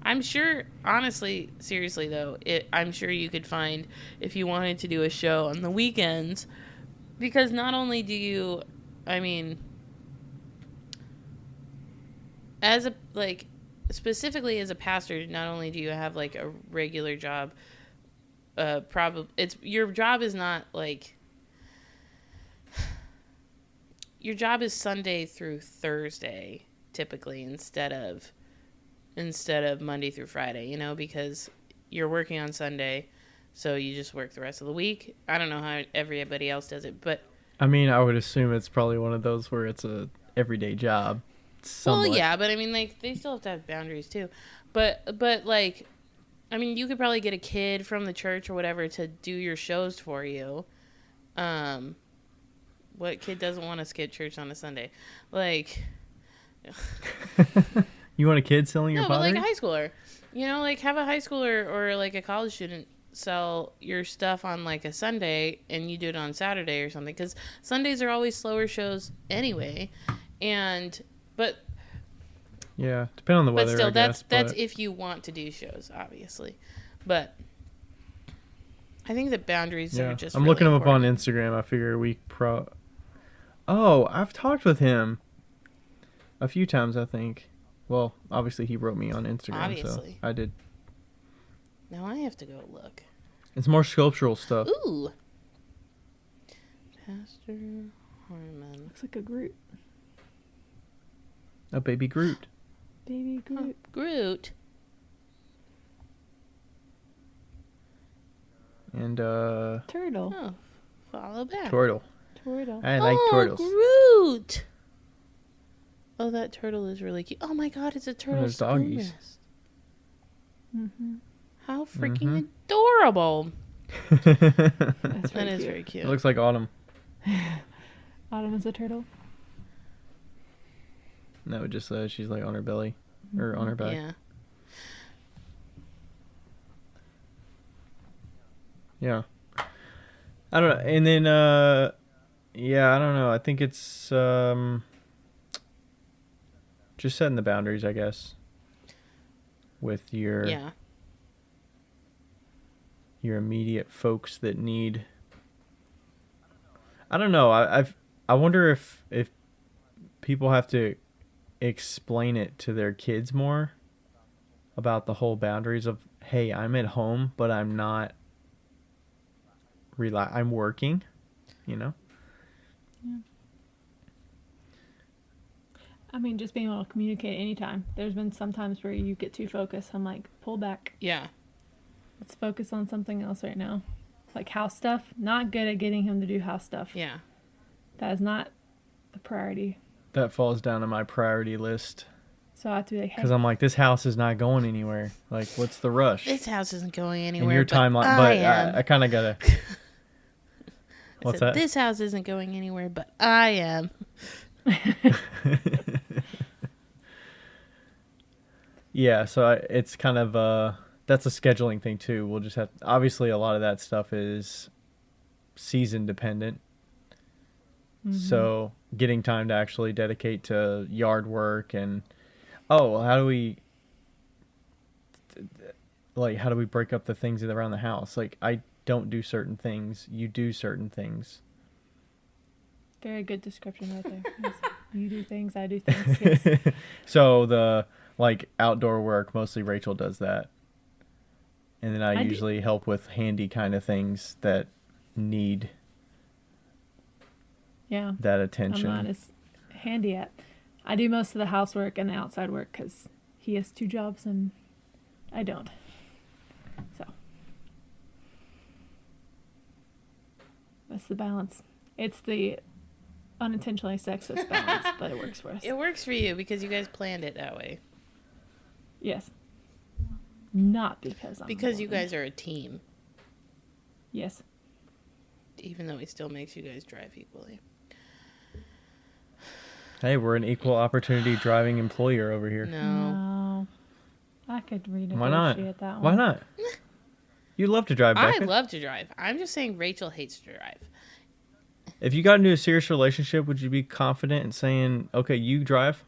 I'm sure, honestly, seriously though, I'm sure you could find if you wanted to do a show on the weekends, because not only do you, I mean, as a specifically as a pastor, not only do you have like a regular job, your job is not like. Your job is Sunday through Thursday, typically, instead of Monday through Friday, because you're working on Sunday, so you just work the rest of the week. I don't know how everybody else does it, but I mean, I would assume it's probably one of those where it's a everyday job. Somewhat. well, yeah, but I mean, like, they still have to have boundaries too. But like, I mean, you could probably get a kid from the church or whatever to do your shows for you. What kid doesn't want to skip church on a Sunday? Like, You want a kid selling your no, but pottery? like a high schooler, like have a high schooler or like a college student sell your stuff on like a Sunday and you do it on Saturday or something, because Sundays are always slower shows anyway. But Yeah, depending on the weather. still, I guess, that's but if you want to do shows, obviously. But I think that boundaries yeah. are just. I'm really looking him up on important. Instagram. I figure Oh, I've talked with him a few times, I think. Well, obviously he wrote me on Instagram, Obviously. so I did. Now I have to go look. It's more sculptural stuff. Ooh. Pastor Harmon. Looks like a Groot. A baby Groot. Baby Groot. Groot. And Turtle. Oh, follow back. turtle. Turtle. I like turtles. Groot. Oh, that turtle is really cute. Oh my God, it's a turtle there's spoon doggies. nest. Mm-hmm. How freaking adorable. That's That very is cute. very cute. It looks like Autumn. Autumn is a turtle. No, just she's like on her belly or on her back. Yeah. Yeah. I don't know. And then yeah, I don't know. I think it's just setting the boundaries, I guess, with your immediate folks that need. I don't know. I wonder if people have to explain it to their kids more about the whole boundaries of, hey, I'm at home, but I'm not I'm working, you know? Yeah. I mean, just being able to communicate anytime. There's been some times where you get too focused. I'm like, pull back. Yeah. Let's focus on something else right now. Like house stuff. Not good at getting him to do house stuff. Yeah. That is not the priority. That falls down on my priority list. So I have to be like, hey. Because I'm like, this house is not going anywhere. Like, what's the rush? This house isn't going anywhere. In your timeline, but I kind of gotta. What's that? This house isn't going anywhere, but I am. Yeah, so it's kind of that's a scheduling thing too. We'll just have, obviously a lot of that stuff is season dependent. Mm-hmm. So getting time to actually dedicate to yard work and how do we break up the things around the house? Like, I don't do certain things, you do certain things. Very good description right there. Yes. You do things, I do things. Yes. So the outdoor work, mostly Rachel does that. And then I usually help with handy kind of things that need that attention. I'm not as handy at. I do most of the housework and the outside work because he has 2 jobs and I don't. So that's the balance. It's the unintentionally sexist balance, but it works for us. It works for you because you guys planned it that way. Yes. Not because I'm because you guys are a team. Yes. Even though he still makes you guys drive equally. Hey, we're an equal opportunity driving employer over here. No. I could renegotiate Why not? that one. Why not? You love to drive, Becca. I love to drive. I'm just saying Rachel hates to drive. If you got into a serious relationship, would you be confident in saying, okay, you drive?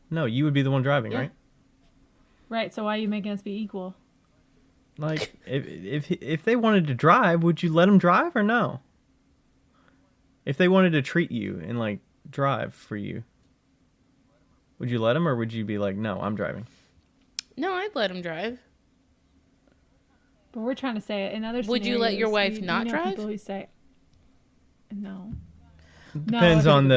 No, you would be the one driving, right? Right, so why are you making us be equal? Like, if they wanted to drive, would you let them drive or no? If they wanted to treat you and, drive for you, would you let them or would you be like, no, I'm driving? No, I'd let him drive. But we're trying to say it in other Would you let your wife not drive? People who say, no. It depends on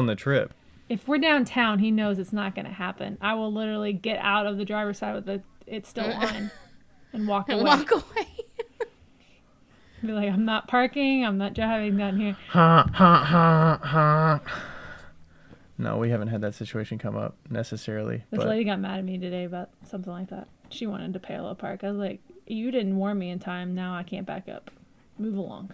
the trip. If we're downtown, he knows it's not going to happen. I will literally get out of the driver's side with it's still on and walk away. Be like, I'm not parking. I'm not driving down here. No, we haven't had that situation come up necessarily. This lady got mad at me today about something like that. She wanted to parallel park. I was like, you didn't warn me in time. Now I can't back up. Move along.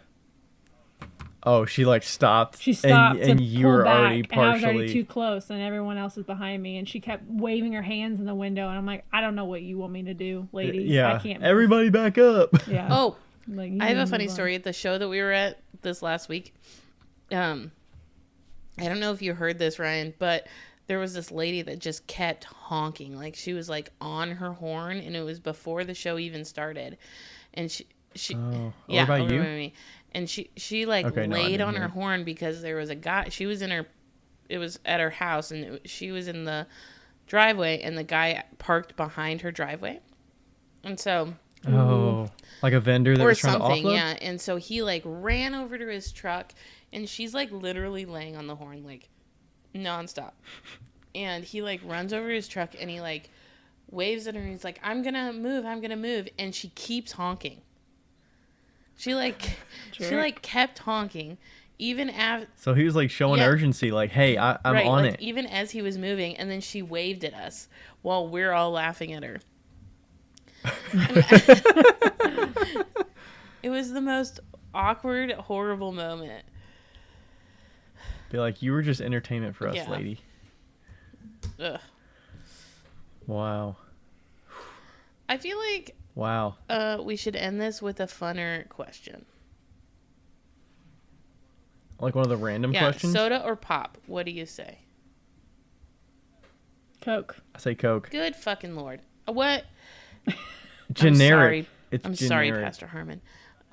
Oh, she stopped. She stopped and you were back, already partially. And I was already too close, and everyone else was behind me. And she kept waving her hands in the window, and I'm like, I don't know what you want me to do, lady. Yeah, I can't. Everybody back up. Yeah. Oh, I have a funny story at the show that we were at this last week. I don't know if you heard this, Ryan, but there was this lady that just kept honking. She was on her horn, and it was before the show even started. And she what about you? Me. And she laid on her horn because there was a guy. She was it was at her house, and she was in the driveway, and the guy parked behind her driveway. And so Like a vendor that or was trying something, to offload? yeah. And so he like ran over to his truck, and she's like literally laying on the horn like nonstop. And he like runs over his truck and he like waves at her and he's like, I'm gonna move, and she keeps honking. She kept honking, even after. So he was like showing urgency, like, "Hey, I'm on like, it." Even as he was moving, and then she waved at us while we're all laughing at her. It was the most awkward, horrible moment. Be like, "You were just entertainment for us, lady." Ugh. Wow. I feel like we should end this with a funner question. Like one of the random questions? Soda or pop? What do you say? Coke. I say Coke. Good fucking Lord. What? Generic. I'm sorry, Pastor Harmon.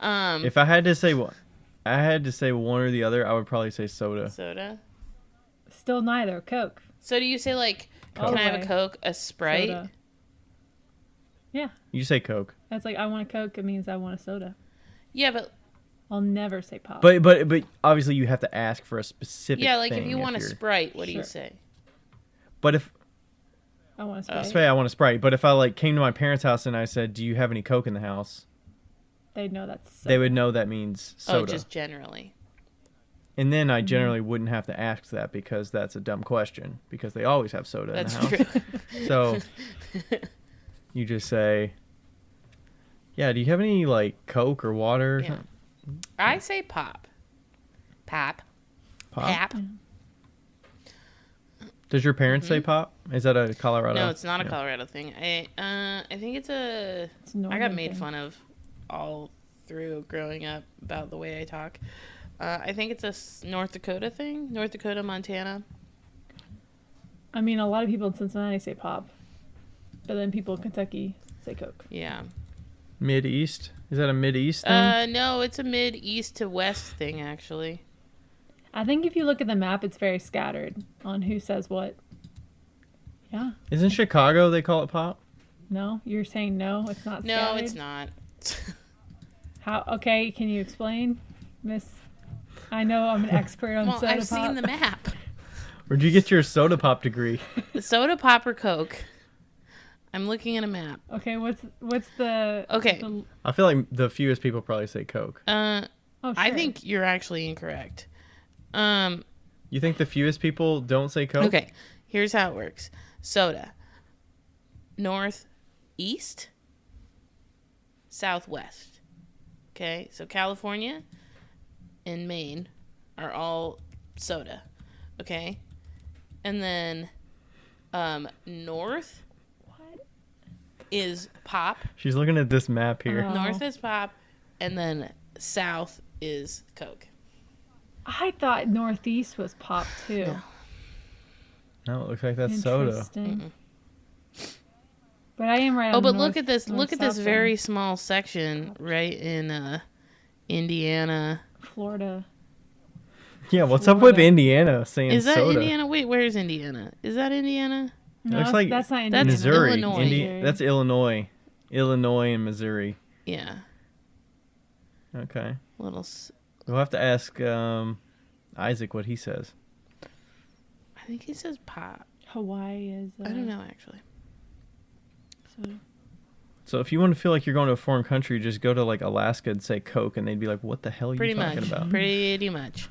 If I had to say one, or the other, I would probably say soda. Soda? Still neither. Coke. So do you say like, Coke. Can I have a Coke, a Sprite? Soda. Yeah. You say Coke. That's like, I want a Coke. It means I want a soda. Yeah, but I'll never say pop. But obviously you have to ask for a specific yeah, like thing if you want a Sprite, what do you say? But if I want a Sprite. I want a Sprite. But if I like came to my parents' house and I said, "Do you have any Coke in the house?" They'd know that's soda. They would know that means soda. Oh, just generally. And then I generally wouldn't have to ask that because that's a dumb question because they always have soda in the house. That's true. So you just say, "Yeah, do you have any like Coke or water?" Or something? I say pop. Pop. Pop. Does your parents say pop? Is that a Colorado? No, it's not a Colorado thing. I think it's a. I got made fun of all through growing up about the way I talk. I think it's a North Dakota thing. North Dakota, Montana. I mean, a lot of people in Cincinnati say pop, but then people in Kentucky say Coke. Yeah. Mid-East? Is that a Mid-East thing? No, it's a mid-east to west thing, actually. I think if you look at the map, it's very scattered on who says what. Yeah. Isn't Chicago, they call it pop? No? You're saying no? It's not scattered? No, it's not. How? Okay, can you explain, Miss? I know I'm an expert on soda pop. I've seen the map. Where'd you get your soda pop degree? Soda pop or Coke? I'm looking at a map. Okay, what's the... Okay. I feel like the fewest people probably say Coke. Sure. I think you're actually incorrect. You think the fewest people don't say Coke? Okay, here's how it works. Soda. Northeast, southwest. Okay, so California and Maine are all soda. Okay, and then north is pop. She's looking at this map here. Oh. North is pop, and then south is Coke. I thought Northeast was pop, too. No, it looks like that's soda. Interesting. But I am right on Oh, but the look at this. north, Look at this south very one. small section right in Indiana. Florida. Yeah, what's up with Indiana saying Is that soda? Indiana? Wait, where's Indiana? Is that Indiana? No, looks like that's not that's Indiana. Missouri. Illinois. That's Illinois. Illinois and Missouri. Yeah. Okay. Little. We'll have to ask Isaac what he says. I think he says pop. Hawaii is... I don't know, actually. Soda. So if you want to feel like you're going to a foreign country, just go to like Alaska and say Coke, and they'd be like, "What the hell are you talking about?" Pretty much.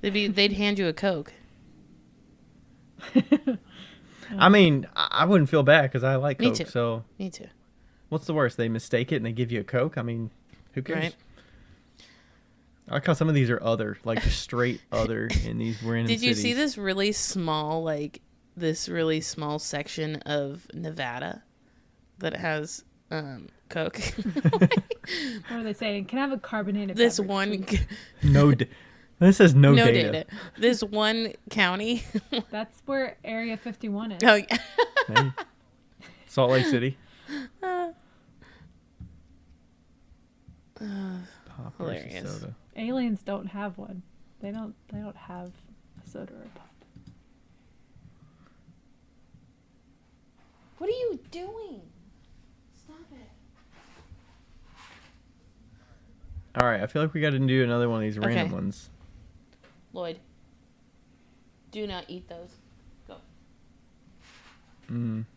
They'd hand you a Coke. I mean, I wouldn't feel bad because I like Me Coke. too. So Me too. what's the worst? They mistake it and they give you a Coke. I mean, who cares? Right. I like how some of these are other, like just straight other in these random Did you cities. see this really small section of Nevada that has Coke? What are they saying? Can I have a carbonated This beverage, one. please? This says no No data. data. This one county. That's where Area 51 is. Oh, yeah. Hey. Salt Lake City. Pop versus Hilarious. soda. Aliens don't have one. They don't have a soda or a pop. What are you doing? Stop it. All right, I feel like we got to do another one of these random ones. Lloyd, do not eat those. Go.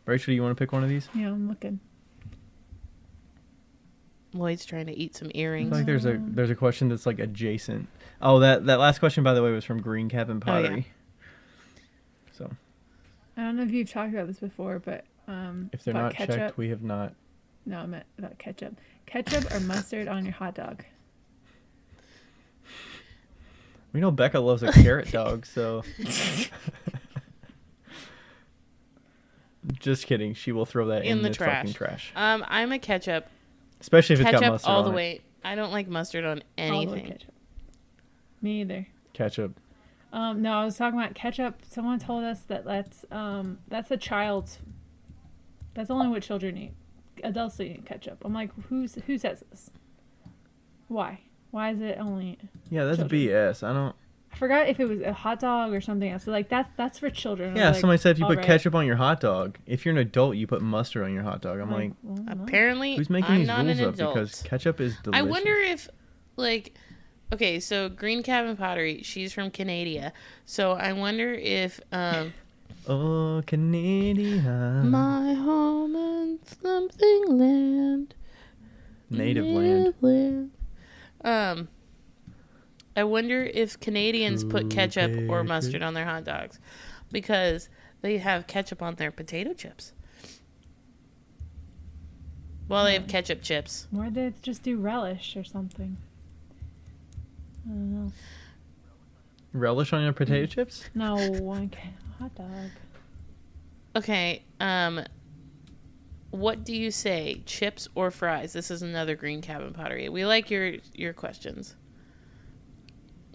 Rachel, you want to pick one of these? Yeah, I'm looking. Lloyd's trying to eat some I earrings. feel like there's a question that's like adjacent. Oh, that last question, by the way, was from Green Cabin Pottery. So I don't know if you've talked about this before, but if they're not ketchup. checked, we have not. No, I meant about ketchup. Ketchup or mustard on your hot dog? We know Becca loves a carrot dog, so. Just kidding. She will throw that in the fucking trash. I'm a ketchup. Especially if it's got Ketchup mustard all on the it. way. I don't like mustard on anything. Ketchup. Me either. Ketchup. No, I was talking about ketchup. Someone told us that's a child's. That's only what children eat. Adults eat ketchup. I'm like, who says this? Why? Why is it only? Yeah, that's children? BS. I forgot if it was a hot dog or something else. So like that's for children. Yeah, like, somebody said if you put right. ketchup on your hot dog, if you're an adult, you put mustard on your hot dog. I'm like, well, no. Apparently, who's making I'm these not rules an up? adult. Because ketchup is delicious. I wonder if, like, okay, so Green Cabin Pottery, she's from Canada. So I wonder if, Oh, Canadian. my home in something land. Native land. I wonder if Canadians put ketchup or mustard on their hot dogs because they have ketchup on their potato chips. Well, they have ketchup chips. Or they just do relish or something. I don't know. Relish on your potato chips? No, hot dog. Okay, what do you say, chips or fries? This is another Green Cabin Pottery. We like your questions.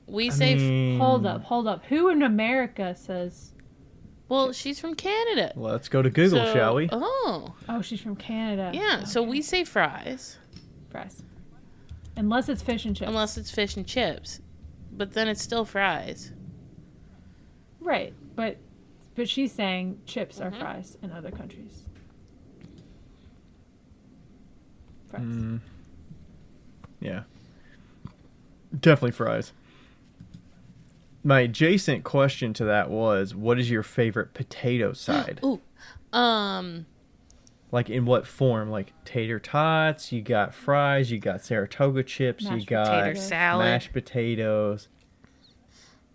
We say... Hold up. Who in America says... Well, she's from Canada. Let's go to Google, shall we? Oh, she's from Canada. yeah. Okay. So we say fries. Fries. Unless it's fish and chips. Unless it's fish and chips. But then it's still fries. Right, but she's saying chips are fries in other countries. Fries. Yeah. Definitely fries. My adjacent question to that was, what is your favorite potato side? Ooh. Like in what form? Like tater tots, you got fries, you got Saratoga chips, Mashed you got Tater salad. mashed potatoes.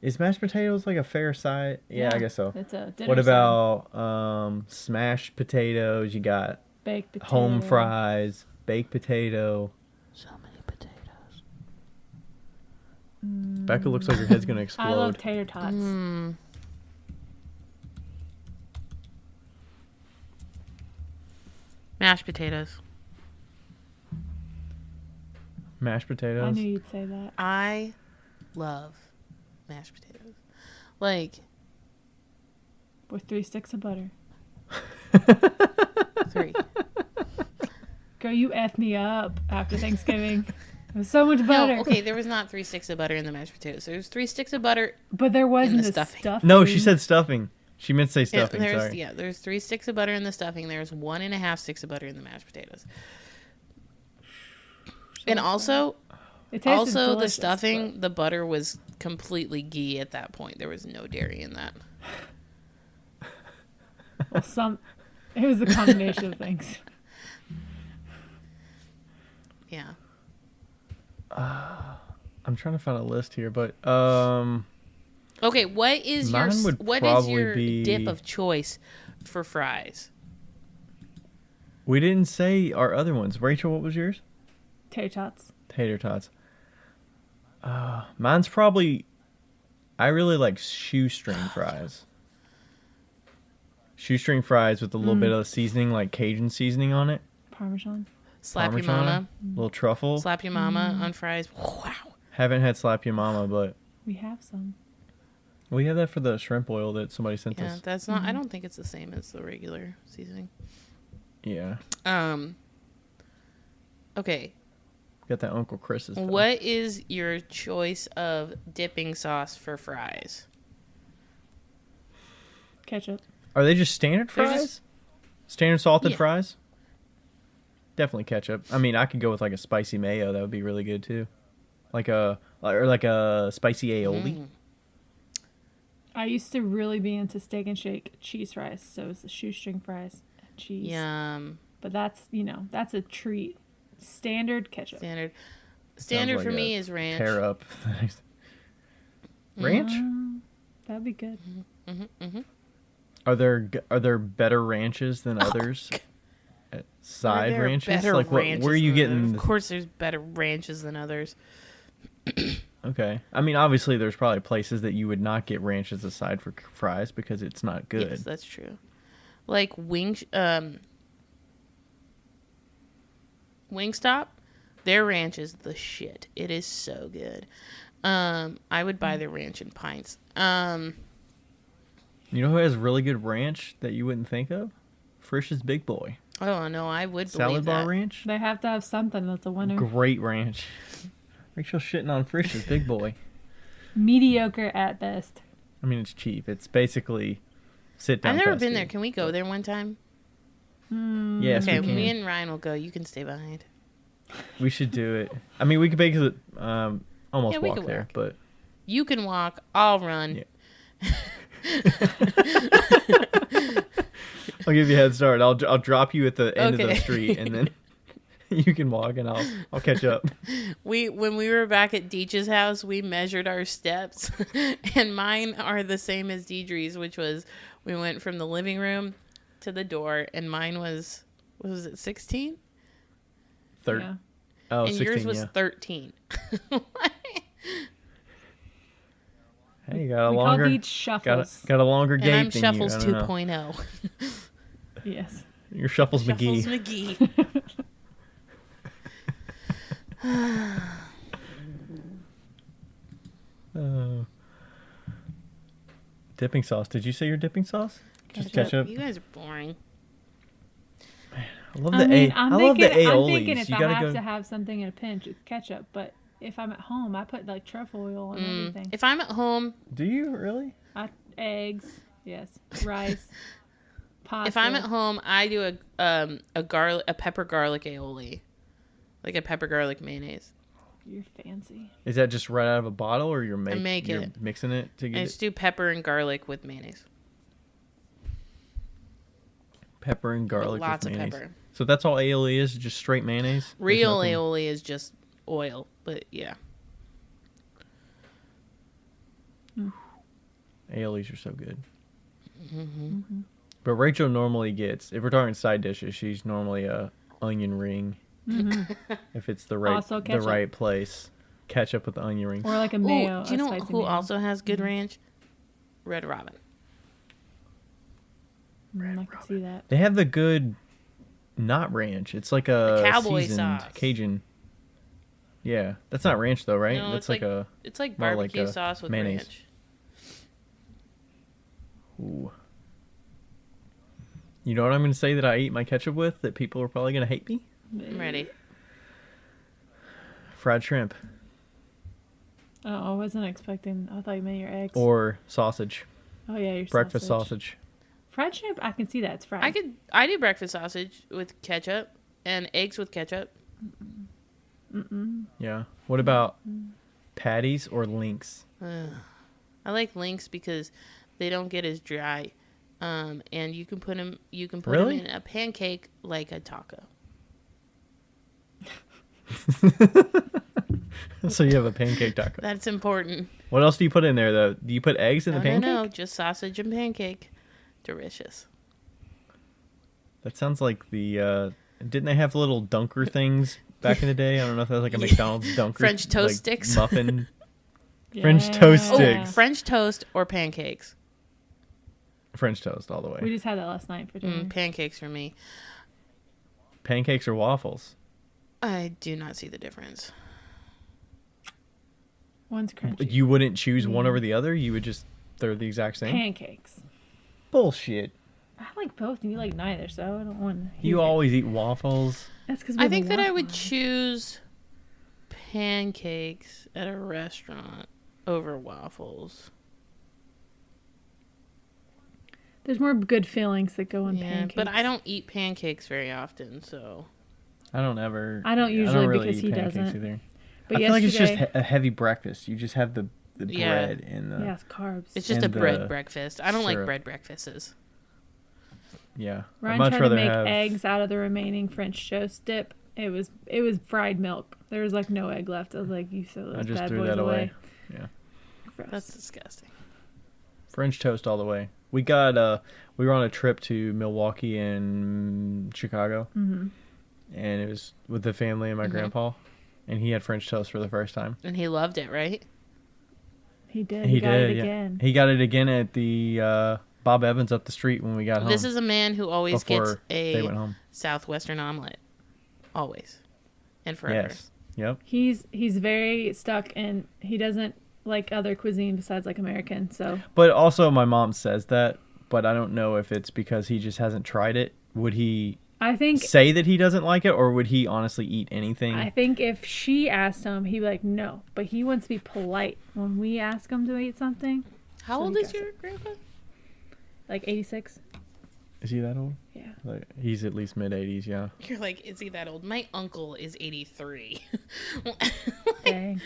Is mashed potatoes like a fair side? Yeah, I guess so. It's a dinner What side. about smashed potatoes? You got Baked potato. home fries, baked potato. So many potatoes. Becca looks like her head's gonna explode. I love tater tots. Mashed potatoes. Mashed potatoes. I knew you'd say that. I love mashed potatoes. Like, With 3 sticks of butter. 3. Girl, you effed me up after Thanksgiving. It was so much butter. No, okay, there was not 3 sticks of butter in the mashed potatoes. There was 3 sticks of butter. But there wasn't the the stuffing. stuffing. No, she said stuffing. She meant to say stuffing. Sorry. Yeah, there's 3 sticks of butter in the stuffing. There's 1.5 sticks of butter in the mashed potatoes. And also It tasted the delicious, stuffing, the butter was completely ghee at that point. There was no dairy in that. but, well, it was a combination of things. Yeah. I'm trying to find a list here, but Okay, what is Mine would your probably be- dip of choice for fries? we didn't say our other ones. Rachel, what was yours? Tater tots. Tater tots. Mine's probably. I really like shoestring fries. Shoestring fries with a little bit of seasoning, like Cajun seasoning on it. Parmesan. Slap Parmesan, your mama. little truffle. Slap your mama on fries. Wow. Haven't had slap your mama, but We have some. we have that for the shrimp oil that somebody sent Yeah, us. that's not. I don't think it's the same as the regular seasoning. Yeah, Okay. got that Uncle Chris's. though. What is your choice of dipping sauce for fries? Ketchup. Are they just standard They're fries? just- Standard salted Yeah. fries? Definitely ketchup. I mean, I could go with like a spicy mayo. That would be really good too. like a spicy aioli. I used to really be into Steak and Shake cheese fries, so it's the shoestring fries and cheese. Yum. But that's a treat. Standard ketchup. Standard Sounds for like me a is ranch. Tear up. Ranch? That'd be good. Are there better ranches than others? Side There are ranches? better Like what? ranches Where are you than others. getting? Of course, there's better ranches than others. Okay. I mean, obviously, there's probably places that you would not get ranches aside for fries because it's not good. Yes, that's true. Like Wingstop, their ranch is the shit. It is so good. I would buy their ranch in pints. You know who has really good ranch that you wouldn't think of? Frisch's Big Boy. Oh no, I would Salad believe bar that. ranch. They have to have something that's a winner. Great ranch. Rachel shitting on Frisch's Big Boy. Mediocre at best. I mean, it's cheap. It's basically sit down. I've never fast been food. there. Can we go there one time? Yes, Okay, we can. me and Ryan will go. You can stay behind. We should do it. I mean, we could basically almost Yeah, we walk could there, walk. but You can walk. I'll run. Yeah. I'll give you a head start. I'll drop you at the end of the Okay. street, and then you can walk, and I'll catch up. When we were back at Deech's house, we measured our steps, and mine are the same as Deidre's, which was we went from the living room to the door, and mine was what was it 16? Third. Yeah. Oh, and 16, yours was yeah. 13. Hey, you got a We longer. call these shuffles. Got a longer And gait I'm than Shuffles you. I don't know. 2.0. Yes. You're Shuffles Shuffles McGee. McGee. Dipping sauce. Did you say your dipping sauce? Just ketchup. You guys are boring. I love I the mean, I love the I'm aiolis. thinking if You I gotta have go. to have something in a pinch, it's ketchup. But if I'm at home, I put like truffle oil and everything. If I'm at home, Do you really? Eggs, yes, rice, pasta. if I'm at home, I do a pepper garlic aioli, like a pepper garlic mayonnaise. You're fancy. Is that just right out of a bottle, or you're make you're it. mixing it to I get just do pepper and garlic with mayonnaise. pepper and garlic Lots with of mayonnaise? pepper. So that's all aioli is, just straight mayonnaise. There's Real nothing- aioli is just oil, but yeah. Aiolis are so good. But Rachel normally gets, if we're talking side dishes, she's normally a onion ring. If it's the right Also the ketchup. right place, ketchup with the onion ring. Or like a Ooh, mayo. do you a know spicy who mayo. also has good ranch? Red Robin. I can see that. They have the good, not ranch. It's like a cowboy seasoned sauce. Cajun. Yeah, that's not ranch though, right? No, That's it's a. It's like more like barbecue a sauce with mayonnaise. ranch. Ooh. You know what I'm going to say that I eat my ketchup with that people are probably going to hate me? I'm ready. Fried shrimp Oh, I wasn't expecting. I thought you meant your eggs. or sausage. Oh yeah, your Breakfast sausage. Fried shrimp, I can see that. It's fried. I do breakfast sausage with ketchup and eggs with ketchup. Yeah. What about patties or links? I like links because they don't get as dry, and you can put them. You can put Really? them in a pancake like a taco. So you have a pancake taco. That's important. What else do you put in there though? Do you put eggs in the pancake? No, just sausage and pancake. Delicious. That sounds like the didn't they have little dunker things back in the day? I don't know if that was like a McDonald's dunker. French toast like, sticks. Muffin. Yeah. French toast Oh, sticks. French toast or pancakes. French toast all the way. We just had that last night for dinner. Pancakes for me. Pancakes or waffles? I do not see the difference. One's crunchy. You wouldn't choose one over the other? You would just they're the exact same? Pancakes. Bullshit. I like both, and you like neither, so I don't want. You always eat waffles. That's because I think that I would choose pancakes at a restaurant over waffles. There's more good feelings that go on Yeah, pancakes. but I don't eat pancakes very often, so I don't ever. I don't usually really because eat he pancakes doesn't. either. But I feel like it's just yesterday- a heavy breakfast. You just have the Yeah. bread and the Yeah, it's carbs. It's just a And bread the breakfast. I don't like syrup. bread breakfasts. yeah. I'd Ryan much tried to rather make have eggs out of the remaining French toast dip. It was fried milk. There was like no egg left. I was like, you throw I those just bad threw boys that away. away. Yeah. Gross. That's disgusting. French toast all the way. We were on a trip to Milwaukee and Chicago, Mm-hmm. and it was with the family and my grandpa, and he had French toast for the first time. And he loved it, right? He did. He got it again. He got it again at the Bob Evans up the street when we got home. This is a man who always gets before they went a home. Southwestern omelet. Always. And forever. Yes. Yep. He's very stuck, and he doesn't like other cuisine besides like American. So But also, my mom says that, but I don't know if it's because he just hasn't tried it. Would he I think say that he doesn't like it, or would he honestly eat anything? I think if she asked him, he'd be like, no. But he wants to be polite when we ask him to eat something. How So old he is gets your grandpa? Like 86. Is he that old? Yeah. Like, he's at least mid-80s, yeah. You're like, is he that old? My uncle is 83. Dang.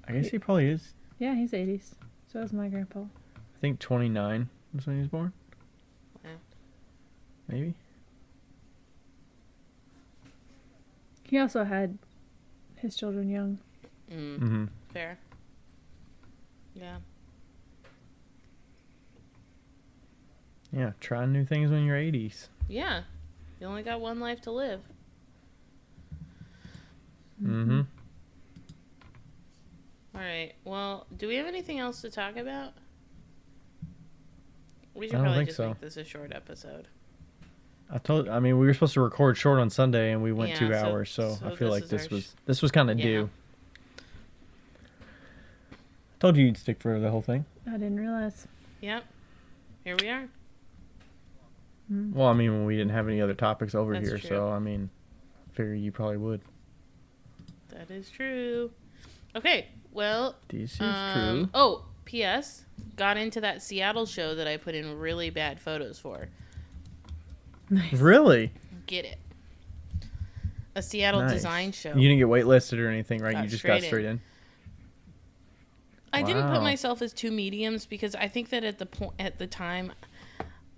I guess he probably is. Yeah, he's 80s. So is my grandpa. I think 29 was when he was born. Wow. Maybe. He also had his children young. Mm-hmm. Fair. Yeah. Yeah, try new things when you're 80s. Yeah. You only got one life to live. Mm-hmm. All right. Well, do we have anything else to talk about? We I should don't probably think just so. make this a short episode. I mean, we were supposed to record short on Sunday, and we went Yeah, 2 so- hours, so so I feel this like is this was kind of Yeah. due. Told you you'd stick for the whole thing. I didn't realize. Yep. Here we are. Well, I mean, we didn't have any other topics over That's here, true. so I mean, figure you probably would. That is true. Okay. Well, This is true. Oh, P.S. Got into that Seattle show that I put in really bad photos for. Nice. Really? Get it. A Seattle Nice. design show. You didn't get waitlisted or anything, right? Got You just got straight straight in. I didn't put Wow. myself as two mediums because I think that at the time,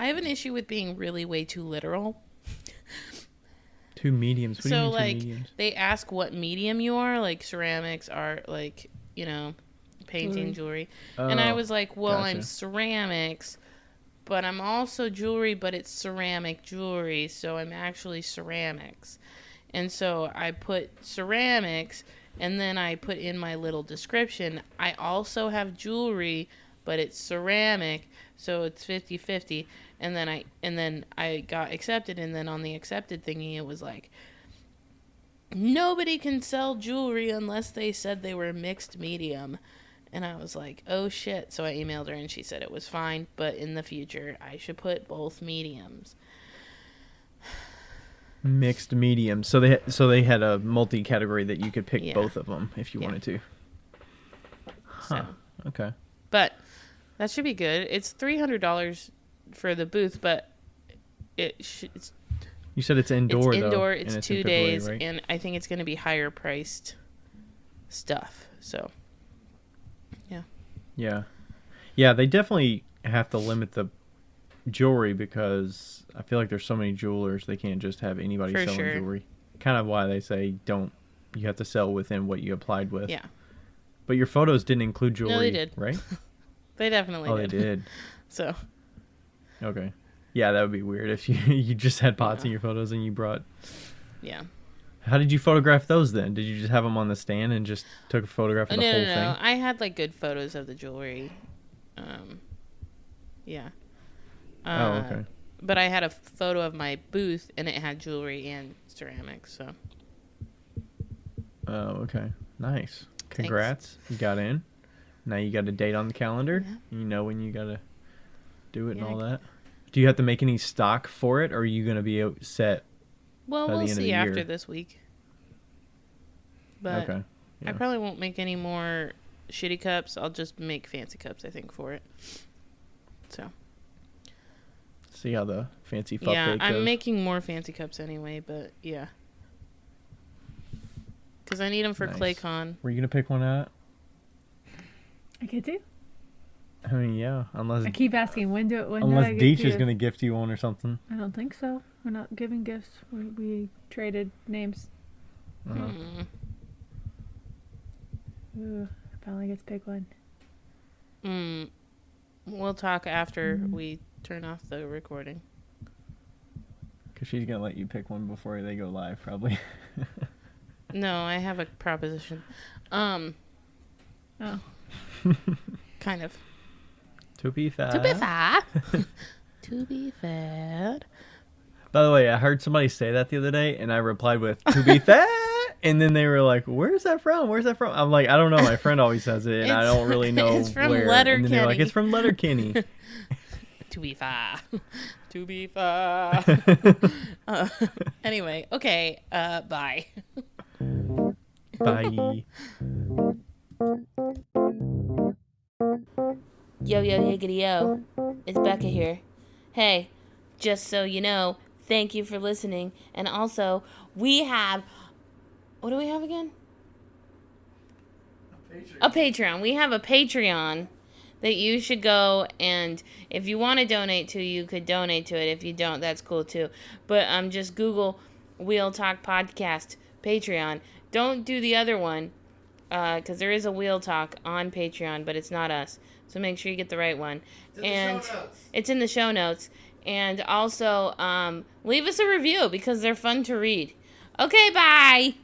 I have an issue with being really way too literal. 2 mediums. What do you So mean like 2 mediums? they ask what medium you are, like ceramics, art, like painting, jewelry, and I Oh, was like, well, I'm gotcha. ceramics, but I'm also jewelry, but it's ceramic jewelry, so I'm actually ceramics, and so I put ceramics, and then I put in my little description, I also have jewelry, but it's ceramic, so it's 50-50. And then I got accepted, and then on the accepted thingy it was like, nobody can sell jewelry unless they said they were mixed medium. And I was like, oh shit. So I emailed her and she said it was fine, but in the future I should put both mediums. Mixed mediums. So they had a multi-category that you could pick Yeah. both of them if you Yeah. wanted to. Huh. So, Okay. but that should be good. It's $300 for the booth, but it's You said it's indoor, it's though. indoor. and It's in 2 February, days, right? and I think it's going to be higher priced stuff. So Yeah. Yeah, they definitely have to limit the jewelry because I feel like there's so many jewelers, they can't just have anybody For selling sure. jewelry. Kind of why they say you have to sell within what you applied with. yeah, But your photos didn't include jewelry, No, they did. right? they definitely Oh, did. they did. So Okay. Yeah, that would be weird if you just had pots in your photos and you brought... yeah. How did you photograph those then? Did you just have them on the stand and just took a photograph of the No, whole no. thing? I had like good photos of the jewelry. Yeah. Oh, okay. But I had a photo of my booth, and it had jewelry and ceramics. So Oh, okay. Nice. Congrats. You got in. Now you got a date on the calendar. Yeah. You know when you got to do it and Yeah. all that. Do you have to make any stock for it, or are you going to be set? well, By the we'll end of see the after year. this week. But Okay. I Yeah. probably won't make any more shitty cups. I'll just make fancy cups, I think, for it. So See how the fancy fuck yeah, cake I'm goes. making more fancy cups anyway. But yeah. Because I need them for Nice. ClayCon. Were you gonna pick one out? I get to. I mean, yeah, unless I keep asking when do I unless get Deech to? is gonna gift you one or something. I don't think so. We're not giving gifts. We traded names. Hmm. Ooh, I finally get to pick one. We'll talk after we turn off the recording. Because she's gonna let you pick one before they go live, probably. No, I have a proposition. Oh. Kind of. To be fair. To be fair. To be fair. By the way, I heard somebody say that the other day, and I replied with "to be fair," and then they were like, "Where's that from? Where's that from?" I'm like, "I don't know. My friend always says it, and I don't really know it's from where." And then they're like, "It's from Letterkenny." To be fair. To be fair. Anyway, okay. Bye. Bye. Yo, yo, higgity, yo. It's Becca here. Hey, just so you know, thank you for listening. And also, we have... What do we have again? A Patreon. We have a Patreon that you should go, and if you want to donate to, you could donate to it. If you don't, that's cool too. But just Google Wheel Talk Podcast Patreon. Don't do the other one, because there is a Wheel Talk on Patreon, but it's not us. So make sure you get the right one. It's in the show notes. And also, leave us a review because they're fun to read. Okay, bye!